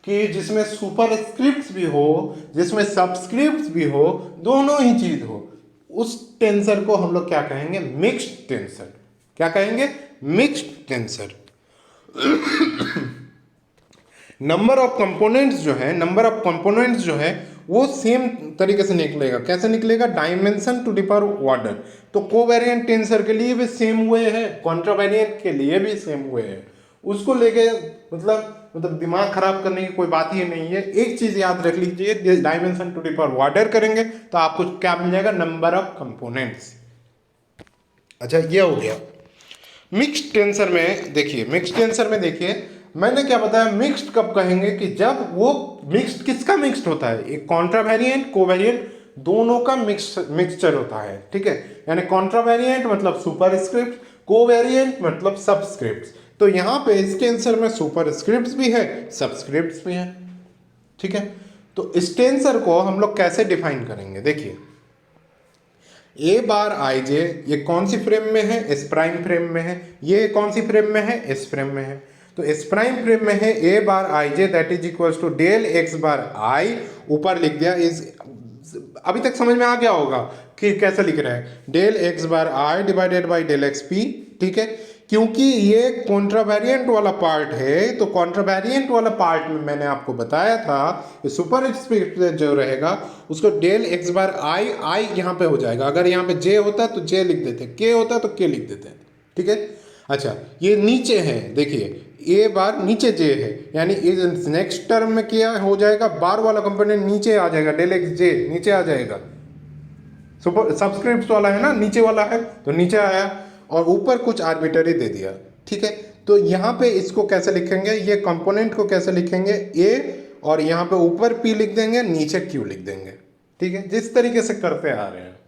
कि जिसमें सुपरस्क्रिप्ट्स भी हो, जिसमें सबस्क्रिप्ट्स भी हो, दोनों ही चीज हो, उस टेंसर को हम लोग क्या कहेंगे, मिक्स्ड टेंसर। क्या कहेंगे, mixed tensor. Number of components जो है वो सेम तरीके से निकलेगा, कैसे निकलेगा, dimension to the power order. तो कोवेरिएंट टेंसर के लिए भी सेम वे है, कॉन्ट्रावेरिएंट के लिए भी सेम वे है, उसको लेके मतलब दिमाग खराब करने की कोई बात ही नहीं है। एक चीज याद रख लीजिए, dimension to the power order करेंगे तो आपको क्या मिल जाएगा, नंबर ऑफ कंपोनेंट्स। अच्छा ये हो गया। मिक्स्ड टेंसर में देखिए मैंने क्या बताया, मिक्स्ड कब कहेंगे कि जब वो मिक्स्ड किसका मिक्स्ड होता है, एक कॉन्ट्रावेरिएंट कोवेरिएंट दोनों का मिक्सचर होता है, ठीक है। यानी कॉन्ट्रावेरिएंट मतलब सुपरस्क्रिप्ट, कोवेरिएंट मतलब सबस्क्रिप्ट। तो यहाँ पे इस टेंसर में सुपरस्क्रिप्ट भी है, सबस्क्रिप्ट भी है, ठीक है। तो इस टेंसर को हम लोग कैसे डिफाइन करेंगे, देखिए ए बार आई जे ये कौन सी फ्रेम में है, एस प्राइम फ्रेम में है, ये कौन सी फ्रेम में है, एस फ्रेम में है। तो तो एस प्राइम फ्रेम में है A bar I J that is equals to del X bar I, ऊपर लिख दिया इज, अभी तक समझ में आ गया होगा कि कैसे लिख रहे हैं, del X bar I divided by del X P, ठीक है। क्योंकि ये कॉन्ट्रावेरिएंट वाला पार्ट है, तो कॉन्ट्रावेरिएंट वाला पार्ट में मैंने आपको बताया था कि सुपर स्क्रिप्ट जो रहेगा उसको डेल एक्स बार आई, आई यहाँ पे हो जाएगा, अगर यहाँ पे जे होता तो जे लिख देते, के होता तो के लिख देते, ठीक है। अच्छा, ये नीचे है, देखिए ए बार नीचे जे है, यानी इस नेक्स्ट टर्म में क्या हो जाएगा, बार वाला कंपोनेंट नीचे आ जाएगा, डेल एक्स जे नीचे आ जाएगा, सुपर सबस्क्रिप्ट वाला है ना, नीचे वाला है तो नीचे आया, और ऊपर कुछ आर्बिटरी दे दिया, ठीक है। तो यहाँ पे इसको कैसे लिखेंगे, ये कंपोनेंट को कैसे लिखेंगे, ए और यहाँ पे ऊपर पी लिख देंगे, नीचे क्यू लिख देंगे, ठीक है, जिस तरीके से करते आ रहे हैं।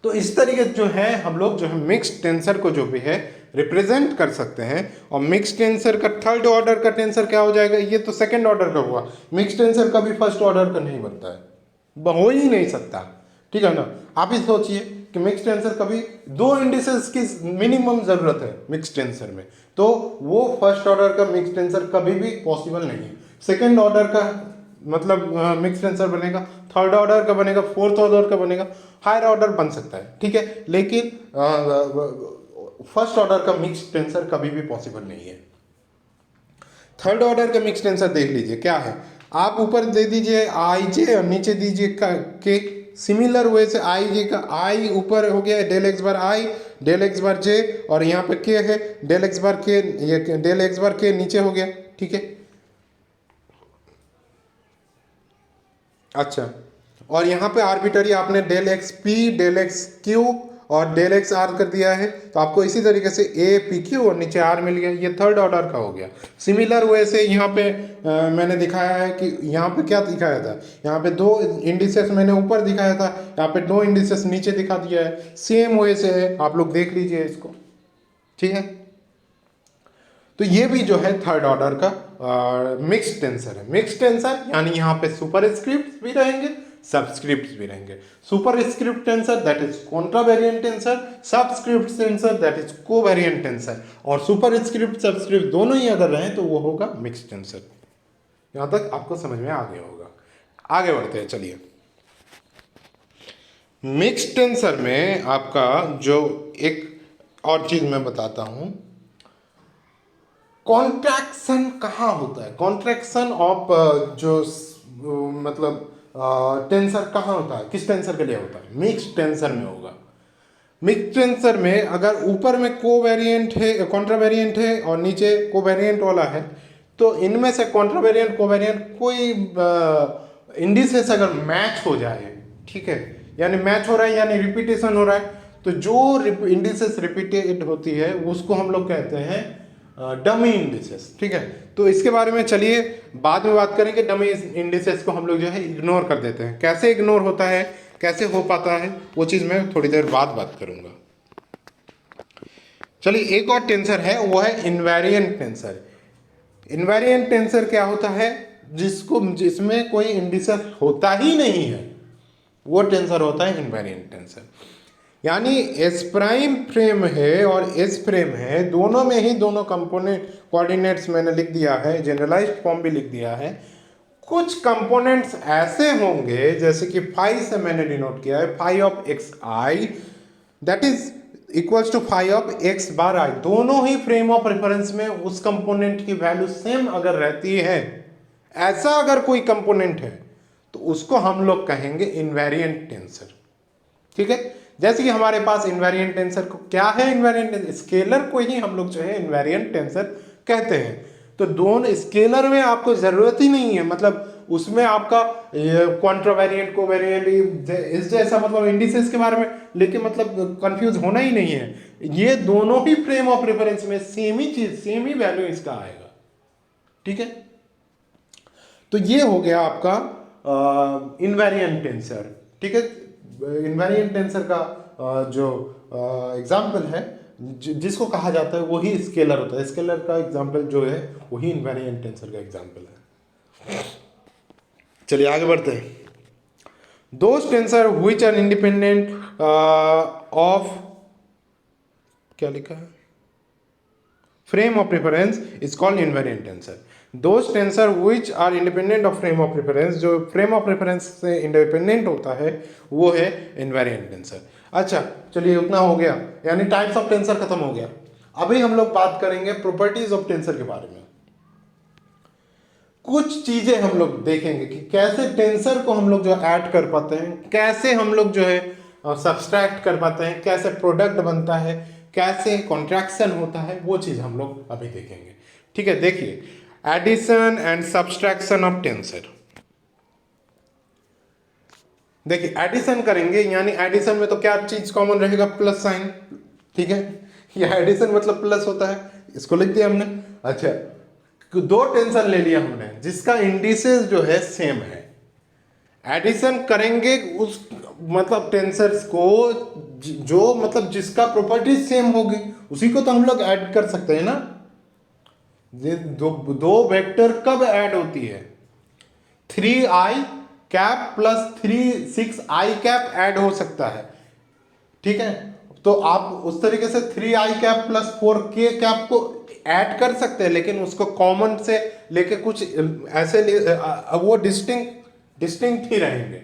तो इस तरीके जो है हम लोग जो है मिक्स्ड टेंसर को जो भी है रिप्रेजेंट कर सकते हैं। और मिक्स्ड टेंसर का थर्ड ऑर्डर का टेंसर क्या हो जाएगा, ये तो सेकंड ऑर्डर का हुआ, मिक्स्ड टेंसर कभी फर्स्ट ऑर्डर का नहीं बनता है, हो ही नहीं सकता, ठीक है ना। आप ही सोचिए कि मिक्स्ड टेंसर कभी दो इंडिसेस की मिनिमम जरूरत है मिक्स्ड टेंसर में, तो वो फर्स्ट ऑर्डर का मिक्स्ड टेंसर कभी भी पॉसिबल नहीं है। सेकंड ऑर्डर का मतलब मिक्स्ड टेंसर बनेगा, थर्ड ऑर्डर का बनेगा, फोर्थ ऑर्डर का बनेगा, हायर ऑर्डर बन सकता है, ठीक है, लेकिन फर्स्ट ऑर्डर का मिक्स्ड टेंसर कभी भी पॉसिबल नहीं है। थर्ड ऑर्डर का मिक्स्ड टेंसर देख लीजिए क्या है, आप ऊपर दे दीजिए आई जे और नीचे दीजिए के, सिमिलर वे से आई जे का आई ऊपर हो गया डेल एक्स बार आई, डेल एक्स बार जे, और यहाँ पे के है डेल एक्स बार के, ये डेल एक्स बार के नीचे हो गया, ठीक है। अच्छा, और यहाँ पे आर्बिटरी आपने del X P, del X Q और डेल एक्स आर कर दिया है, तो आपको इसी तरीके से ए पी क्यू और नीचे आर मिल गया, ये थर्ड ऑर्डर का हो गया। सिमिलर वे से यहाँ पे मैंने दिखाया है कि यहाँ पे क्या दिखाया था, यहाँ पे दो इंडिसेस मैंने ऊपर दिखाया था, यहाँ पे दो इंडिसेस नीचे दिखा दिया है, सेम वे से है, आप लोग देख लीजिए इसको, ठीक है। तो ये भी जो है थर्ड ऑर्डर का मिक्स्ड टेंसर है। मिक्स्ड टेंसर यानी यहाँ पे सुपर स्क्रिप्ट भी रहेंगे, सबस्क्रिप्ट भी रहेंगे। Superscript tensor that is contravariant tensor, subscript tensor that is covariant tensor, और सुपर स्क्रिप्ट सबस्क्रिप्ट दोनों ही अगर रहें तो वो होगा मिक्स्ड टेंसर। यहाँ तक आपको समझ में आ गया होगा। आगे बढ़ते हैं, चलिए। मिक्स्ड टेंसर में आपका जो एक और चीज मैं बताता हूं, कॉन्ट्रैक्शन कहाँ होता है, कॉन्ट्रैक्शन ऑफ जो मतलब टेंसर कहाँ होता है, किस टेंसर के लिए होता है, मिक्स्ड टेंसर में होगा। मिक्स्ड टेंसर में अगर ऊपर में कोवेरिएंट है, कॉन्ट्रावेरिएंट है और नीचे कोवेरिएंट वाला है, तो इनमें से कॉन्ट्रावेरिएंट कोवेरिएंट कोई इंडिसेस अगर मैच हो जाए, ठीक है, यानी मैच हो रहा है यानी रिपीटेशन हो रहा है, तो जो इंडिसेस रिपीटेड होती है उसको हम लोग कहते हैं डमी इंडिसेस, ठीक है। तो इसके बारे में चलिए बाद में बात करेंगे। डमी इंडिसेस को हम लोग जो है इग्नोर कर देते हैं, कैसे इग्नोर होता है, कैसे हो पाता है, वो चीज़ मैं थोड़ी देर बाद बात करूंगा। चलिए, एक और टेंसर है, वो है इनवेरिएंट टेंसर। इनवेरिएंट टेंसर क्या होता है, जिसमें कोई इंडिसेस होता ही नहीं है, वो टेंसर होता है इनवेरिएंट टेंसर। यानी एस प्राइम फ्रेम है और एस फ्रेम है, दोनों में ही दोनों कंपोनेंट कोऑर्डिनेट्स मैंने लिख दिया है, जनरलाइज्ड फॉर्म भी लिख दिया है। कुछ कंपोनेंट्स ऐसे होंगे जैसे कि फाई से मैंने डिनोट किया है, phi of X I that is equals to phi of X bar I. दोनों ही फ्रेम ऑफ रेफरेंस में उस कंपोनेंट की वैल्यू सेम अगर रहती है, ऐसा अगर कोई कंपोनेंट है तो उसको हम लोग कहेंगे इनवेरिएंट टेंसर, ठीक है। जैसे कि हमारे पास इनवेरिएंट टेंसर को क्या है, इनवेरिएंट स्केलर को ही हम लोग जो है इनवेरिएंट टेंसर कहते हैं। तो दोनों स्केलर में आपको जरूरत ही नहीं है, मतलब उसमें आपका कॉन्ट्रावेरिएंट कोवेरिएंट इस जैसा मतलब इंडिसेस के बारे में लेकिन मतलब कंफ्यूज होना ही नहीं है। ये दोनों ही फ्रेम ऑफ रेफरेंस में सेम ही चीज, सेम ही वैल्यू इसका आएगा, ठीक है। तो ये हो गया आपका इनवेरिएंट टेंसर, ठीक है। इनवेरिएंट टेंसर का जो एग्जाम्पल है जिसको कहा जाता है वही स्केलर होता है। स्केलर का एग्जाम्पल जो है वही इनवेरिएंट टेंसर का एग्जाम्पल है। चलिए आगे बढ़ते हैं। Those tensor which are independent of, क्या लिखा है, frame of reference is called invariant tensor. Those tensor which are independent of frame of reference, जो frame of reference से independent होता है वो है invariant tensor. अच्छा चलिए उतना हो गया, यानी टाइप्स ऑफ टेंसर खत्म हो गया. अभी हम लोग बात करेंगे प्रॉपर्टीज ऑफ टेंसर के बारे में. कुछ चीजें हम लोग देखेंगे कि कैसे टेंसर को हम लोग जो ऐड कर पाते हैं, कैसे हम लोग जो है सब्सट्रैक्ट कर पाते हैं, कैसे प्रोडक्ट बनता है, कैसे कॉन्ट्रैक्शन होता है, वो चीज हम लोग अभी देखेंगे. ठीक है, देखिए addition and subtraction of tensor. देखिए एडिशन करेंगे, यानी एडिशन में तो क्या चीज कॉमन रहेगा, प्लस साइन. ठीक है, या एडिशन मतलब प्लस होता है, इसको लिख दिया हमने. अच्छा, दो टेंसर ले लिया हमने जिसका इंडिसेस जो है सेम है. एडिशन करेंगे उस मतलब टेंसर्स को जो मतलब जिसका प्रॉपर्टीज सेम होगी उसी को तो हम लोग ऐड कर सकते हैं ना. दो वेक्टर कब ऐड होती है, 3i cap plus 6i cap add हो सकता है. ठीक है, तो आप उस तरीके से 3i cap plus 4k cap को ऐड कर सकते हैं, लेकिन उसको कॉमन से लेके कुछ ऐसे वो डिस्टिंक्ट ही रहेंगे.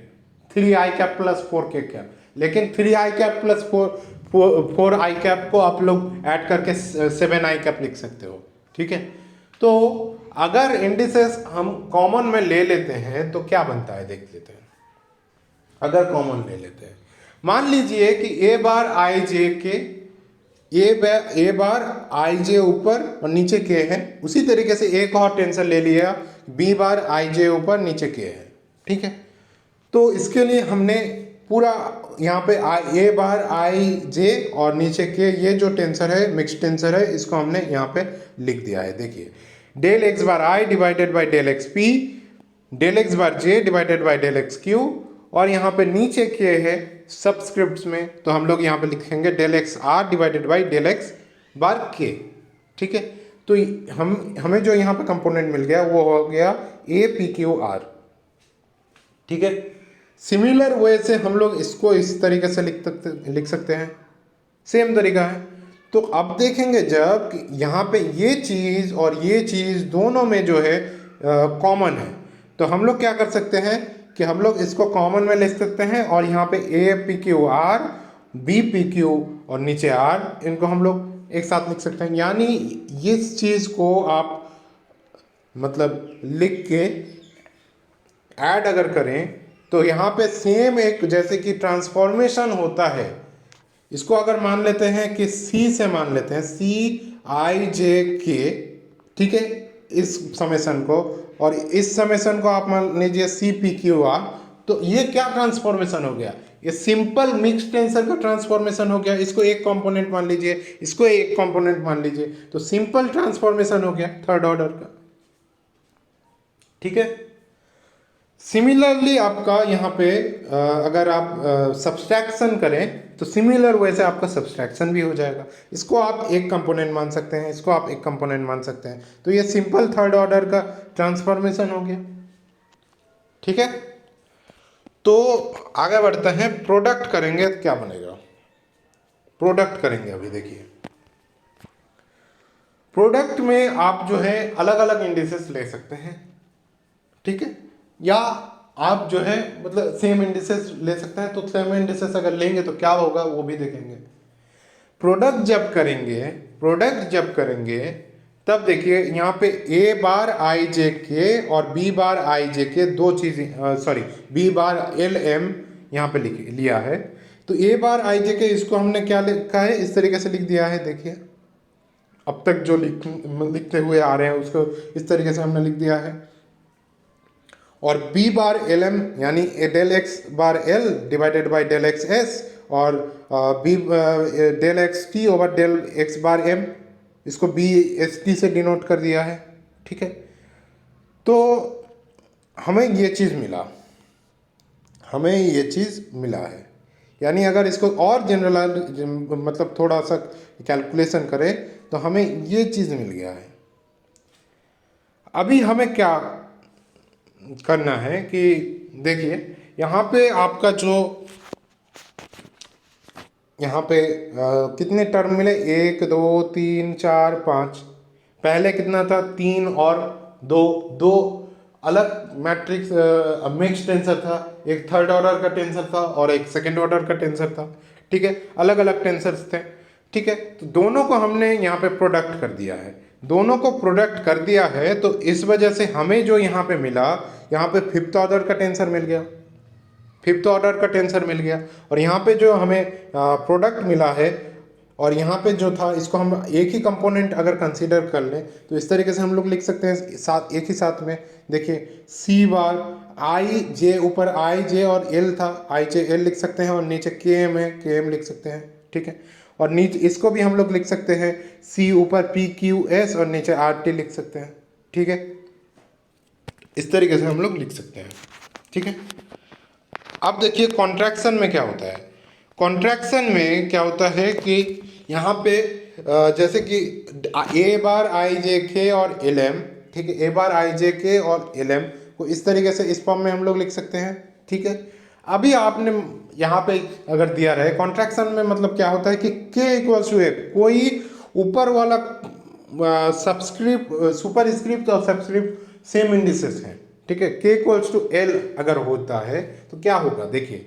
3i cap plus 4k cap, लेकिन 3i cap plus 4i cap को आप लोग ऐड करके 7i कैप लिख सकते हो. ठीक है, तो अगर इंडिसेस हम कॉमन में ले लेते हैं तो क्या बनता है देख लेते हैं. अगर कॉमन ले लेते हैं, मान लीजिए कि a बार i j के ए बार आई जे ऊपर और नीचे के है. उसी तरीके से एक और टेंसर ले लिया, बी बार आई जे ऊपर नीचे के है. ठीक है, तो इसके लिए हमने पूरा यहाँ पे ए बार आई जे और नीचे के ये जो टेंसर है, मिक्स टेंसर है, इसको हमने यहाँ पे लिख दिया है. देखिए del X bar I divided by del X P, del X bar J divided by del X Q, और यहाँ पे नीचे के है सबस्क्रिप्ट्स में, तो हम लोग यहाँ पे लिखेंगे del X R divided by del X bar K. ठीक है, तो हमें जो यहाँ पे कंपोनेंट मिल गया वो हो गया ए पी क्यू आर. ठीक है, सिमिलर वे से हम लोग इसको इस तरीके से लिख सकते हैं, सेम तरीका है. तो अब देखेंगे जब यहाँ पे ये चीज़ और ये चीज़ दोनों में जो है कॉमन है, तो हम लोग क्या कर सकते हैं कि हम लोग इसको कॉमन में ले सकते हैं और यहाँ पे A P Q R, B P Q और नीचे आर, इनको हम लोग एक साथ लिख सकते हैं. यानी इस चीज़ को आप मतलब लिख के ऐड अगर करें तो यहाँ पे सेम एक जैसे कि ट्रांसफॉर्मेशन होता है, इसको अगर मान लेते हैं कि C से मान लेते हैं CIJK. ठीक है, इस समेशन को, और इस समेशन को आप मान लीजिए CPQR, तो ये क्या ट्रांसफॉर्मेशन हो गया, ये सिंपल मिक्स टेंसर का ट्रांसफॉर्मेशन हो गया. इसको एक कंपोनेंट मान लीजिए, इसको एक कंपोनेंट मान लीजिए, तो सिंपल ट्रांसफॉर्मेशन हो गया थर्ड ऑर्डर का. ठीक है, सिमिलरली आपका यहाँ पे अगर आप सब्सट्रैक्शन करें तो सिमिलर वे से आपका सब्सट्रैक्शन भी हो जाएगा. इसको आप एक कंपोनेंट मान सकते हैं, इसको आप एक कंपोनेंट मान सकते हैं, तो ये सिंपल थर्ड ऑर्डर का ट्रांसफॉर्मेशन हो गया. ठीक है, तो आगे बढ़ते हैं, प्रोडक्ट करेंगे तो क्या बनेगा. प्रोडक्ट करेंगे, अभी देखिए प्रोडक्ट में आप जो है अलग अलग इंडिसेस ले सकते हैं. ठीक है, या आप जो है मतलब सेम इंडिसेस ले सकते हैं. तो सेम इंडिसेस अगर लेंगे तो क्या होगा वो भी देखेंगे. प्रोडक्ट जब करेंगे तब देखिए यहाँ पे ए बार आई जे के और बी बार आई जे के दो चीज़ें, sorry B bar L M यहाँ पे लिया है. तो ए बार आई जे के इसको हमने क्या लिखा है, इस तरीके से लिख दिया है. देखिए अब तक जो लिखते हुए आ रहे हैं उसको इस तरीके से हमने लिख दिया है. और बी बार एल एम यानी del X bar L divided by del X S, और B del X T over del X bar M, इसको बी एस टी से डिनोट कर दिया है. ठीक है, तो हमें ये चीज़ मिला है. यानी अगर इसको और जनरल मतलब थोड़ा सा कैलकुलेशन करें तो हमें ये चीज़ मिल गया है. अभी हमें क्या करना है कि देखिए यहाँ पे आपका जो यहाँ पे कितने टर्म मिले, 1 2 3 4 5, पहले कितना था, 3 और 2, दो अलग मैट्रिक्स मिक्स टेंसर था, एक थर्ड ऑर्डर का टेंसर था और एक सेकंड ऑर्डर का टेंसर था, ठीक है, अलग अलग टेंसर्स थे, ठीक है। तो दोनों को हमने यहाँ पे प्रोडक्ट कर दिया है, दोनों को प्रोडक्ट कर दिया है, तो इस वजह से हमें जो यहाँ पे मिला, यहाँ पे फिफ्थ ऑर्डर का टेंसर मिल गया, फिफ्थ ऑर्डर का टेंसर मिल गया। और यहाँ पे जो हमें प्रोडक्ट मिला है और यहाँ पे जो था, इसको हम एक ही कंपोनेंट अगर कंसीडर कर लें तो इस तरीके से हम लोग लिख सकते हैं साथ, एक ही साथ में। देखिए सी बार आई जे, ऊपर आई जे और एल था, आई जे एल लिख सकते हैं, और नीचे के एम है, के एम लिख सकते हैं, ठीक है। और नीचे इसको भी हम लोग लिख सकते हैं, सी ऊपर पी क्यू एस और नीचे आर टी लिख सकते हैं, ठीक है। इस तरीके से हम लोग लिख सकते हैं, ठीक है। अब देखिए कॉन्ट्रैक्शन में क्या होता है, कॉन्ट्रैक्शन में क्या होता है कि यहाँ पे जैसे कि ए बार आई जे के और एल एम, ठीक है, ए बार आई जे के और एल एम को इस तरीके से इस फॉर्म में हम लोग लिख सकते हैं, ठीक है। अभी आपने यहाँ पे अगर दिया रहे कॉन्ट्रैक्शन में, मतलब क्या होता है कि के इक्वल्स टू ए, कोई ऊपर वाला सबस्क्रिप्ट, सुपर स्क्रिप्ट और सबस्क्रिप्ट सेम इंडिसेस हैं, ठीक है। के इक्वल्स टू एल अगर होता है तो क्या होगा, देखिए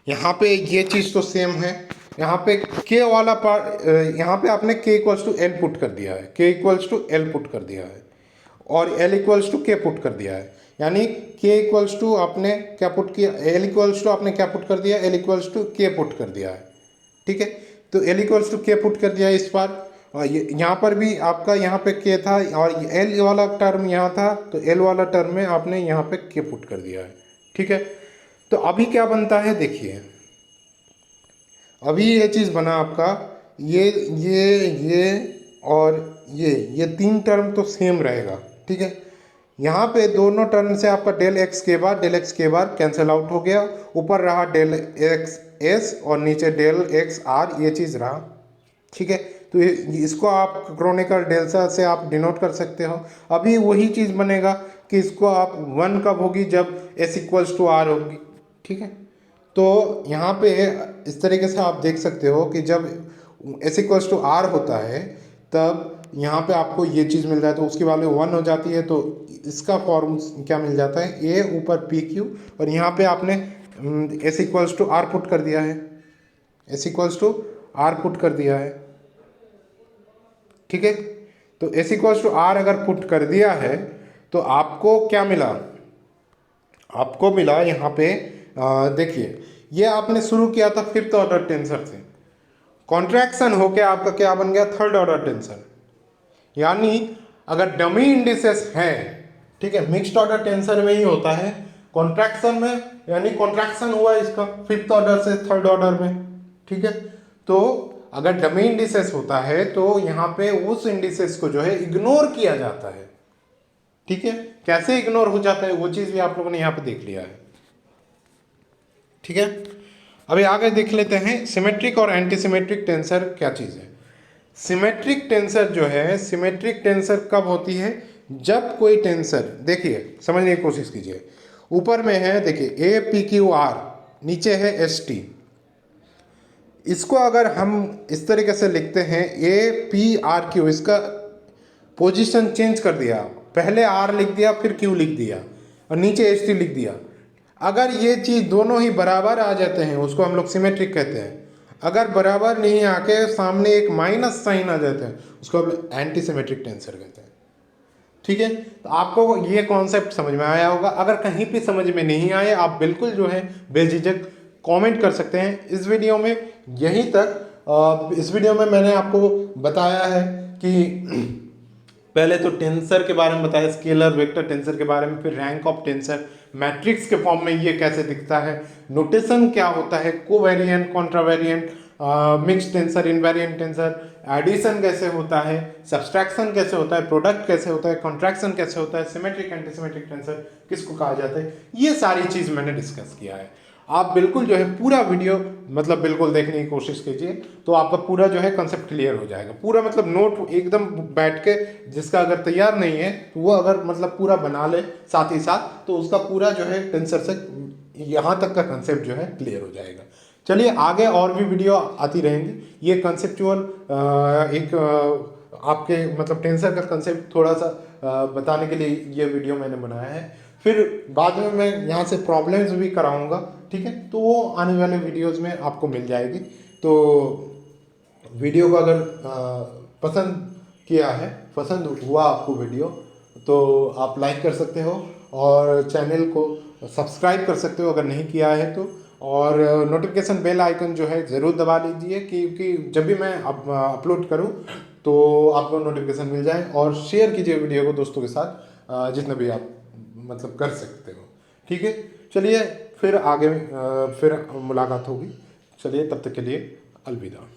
यहाँ पे ये चीज़ तो सेम है, यहाँ पे के वाला पार्ट, यहाँ पे आपने के इक्वल्स टू एल पुट कर दिया है, के इक्वल्स टू एल पुट कर दिया है, और एल इक्वल्स टू के पुट कर दिया है, यानी के इक्वल्स टू आपने क्या पुट किया, एल इक्वल्स टू आपने क्या पुट कर दिया, एल इक्वल्स टू के पुट कर दिया है, ठीक है। तो एल इक्वल्स टू के पुट कर दिया है इस बार, और यहाँ पर भी आपका यहाँ पे के था और एल वाला टर्म यहाँ था, तो एल वाला टर्म में आपने यहाँ पे के पुट कर दिया है, ठीक है। तो अभी क्या बनता है, देखिए अभी ये चीज़ बना आपका, ये और ये तीन टर्म तो सेम रहेगा, ठीक है। यहाँ पे दोनों टर्म से आपका डेल एक्स के बाद, डेल एक्स के बाद कैंसिल आउट हो गया, ऊपर रहा डेल एक्स एस और नीचे डेल एक्स आर, ये चीज़ रहा, ठीक है। तो इसको आप क्रोनिकल डेल्टा से आप डिनोट कर सकते हो। अभी वही चीज़ बनेगा कि इसको आप 1 कब होगी, जब एस इक्वल्स टू आर होगी, ठीक है। तो यहाँ पे इस तरीके से आप देख सकते हो कि जब एस इक्वल्स टू आर होता है तब यहाँ पे आपको ये चीज़ मिल रहा है, तो उसकी वैल्यू 1 हो जाती है, तो इसका फॉर्म क्या मिल जाता है, ए ऊपर पी क्यू, और यहाँ पे आपने S equals to R put कर दिया है, S equals to R put कर दिया है, ठीक है। तो एस इक्वल्स टू आर अगर पुट कर दिया है तो आपको क्या मिला, आपको मिला यहाँ पे देखिए ये आपने शुरू किया था फिफ्थ ऑर्डर टेंसर से, कॉन्ट्रैक्शन होके आपका क्या बन गया, थर्ड ऑर्डर टेंसर। यानी अगर डमी इंडिसेस है, ठीक है, मिक्स्ड ऑर्डर टेंसर में ही होता है, कॉन्ट्रैक्शन में यानी कॉन्ट्रैक्शन हुआ इसका फिफ्थ ऑर्डर से थर्ड ऑर्डर में, ठीक है। तो अगर डमी इंडिसेस होता है तो यहाँ पे उस इंडिसेस को जो है इग्नोर किया जाता है, ठीक है। कैसे इग्नोर हो जाता है वो चीज़ भी आप लोगों ने यहाँ पे देख लिया है, ठीक है। अभी आगे देख लेते हैं सिमेट्रिक और एंटी सिमेट्रिक टेंसर क्या चीज़ है। सिमेट्रिक टेंसर जो है, सिमेट्रिक टेंसर कब होती है, जब कोई टेंसर, देखिए समझने की कोशिश कीजिए, ऊपर में है देखिए ए पी क्यू आर, नीचे है एस टी, इसको अगर हम इस तरीके से लिखते हैं ए पी आर क्यू, इसका पोजीशन चेंज कर दिया, पहले आर लिख दिया फिर क्यू लिख दिया और नीचे एस टी लिख दिया, अगर ये चीज़ दोनों ही बराबर आ जाते हैं उसको हम लोग सिमेट्रिक कहते हैं। अगर बराबर नहीं आके सामने एक माइनस साइन आ जाता है उसको हम एंटी सिमेट्रिक टेंसर कहते हैं, ठीक है। तो आपको ये कॉन्सेप्ट समझ में आया होगा। अगर कहीं भी समझ में नहीं आए आप बिल्कुल जो है बेझिझक कमेंट कर सकते हैं इस वीडियो में। यहीं तक इस वीडियो में मैंने आपको बताया है कि पहले तो टेंसर के बारे में बताया, स्केलर वेक्टर टेंसर के बारे में, फिर रैंक ऑफ टेंसर, मैट्रिक्स के फॉर्म में ये कैसे दिखता है, नोटेशन क्या होता है, covariant, contravariant, mixed tensor, invariant tensor, addition कैसे होता है, सब्सट्रैक्शन कैसे होता है, प्रोडक्ट कैसे होता है, कॉन्ट्रैक्शन कैसे होता है, सिमेट्रिक एंटी सिमेट्रिक टेंसर किसको कहा जाता है, ये सारी चीज़ मैंने डिस्कस किया है। आप बिल्कुल जो है पूरा वीडियो मतलब बिल्कुल देखने की कोशिश कीजिए, तो आपका पूरा जो है कंसेप्ट क्लियर हो जाएगा। पूरा मतलब नोट एकदम बैठ के, जिसका अगर तैयार नहीं है तो वो अगर मतलब पूरा बना ले साथ ही साथ, तो उसका पूरा जो है टेंसर से यहाँ तक का कंसेप्ट जो है क्लियर हो जाएगा। चलिए आगे और भी वीडियो आती रहेंगी। ये कंसेप्चुअल एक आपके मतलब टेंसर का कंसेप्ट थोड़ा सा बताने के लिए ये वीडियो मैंने बनाया है। फिर बाद में मैं यहाँ से प्रॉब्लम्स भी कराऊंगा, ठीक है, तो वो आने वाले वीडियोस में आपको मिल जाएगी। तो वीडियो को अगर पसंद किया है, पसंद हुआ आपको वीडियो, तो आप लाइक कर सकते हो और चैनल को सब्सक्राइब कर सकते हो अगर नहीं किया है तो। और नोटिफिकेशन बेल आइकन जो है ज़रूर दबा लीजिए, क्योंकि जब भी मैं अपलोड करूं तो आपको नोटिफिकेशन मिल जाए। और शेयर कीजिए वीडियो को दोस्तों के साथ, जितना भी आप मतलब कर सकते हो, ठीक है। चलिए फिर आगे फिर मुलाकात होगी। चलिए तब तक के लिए अलविदा।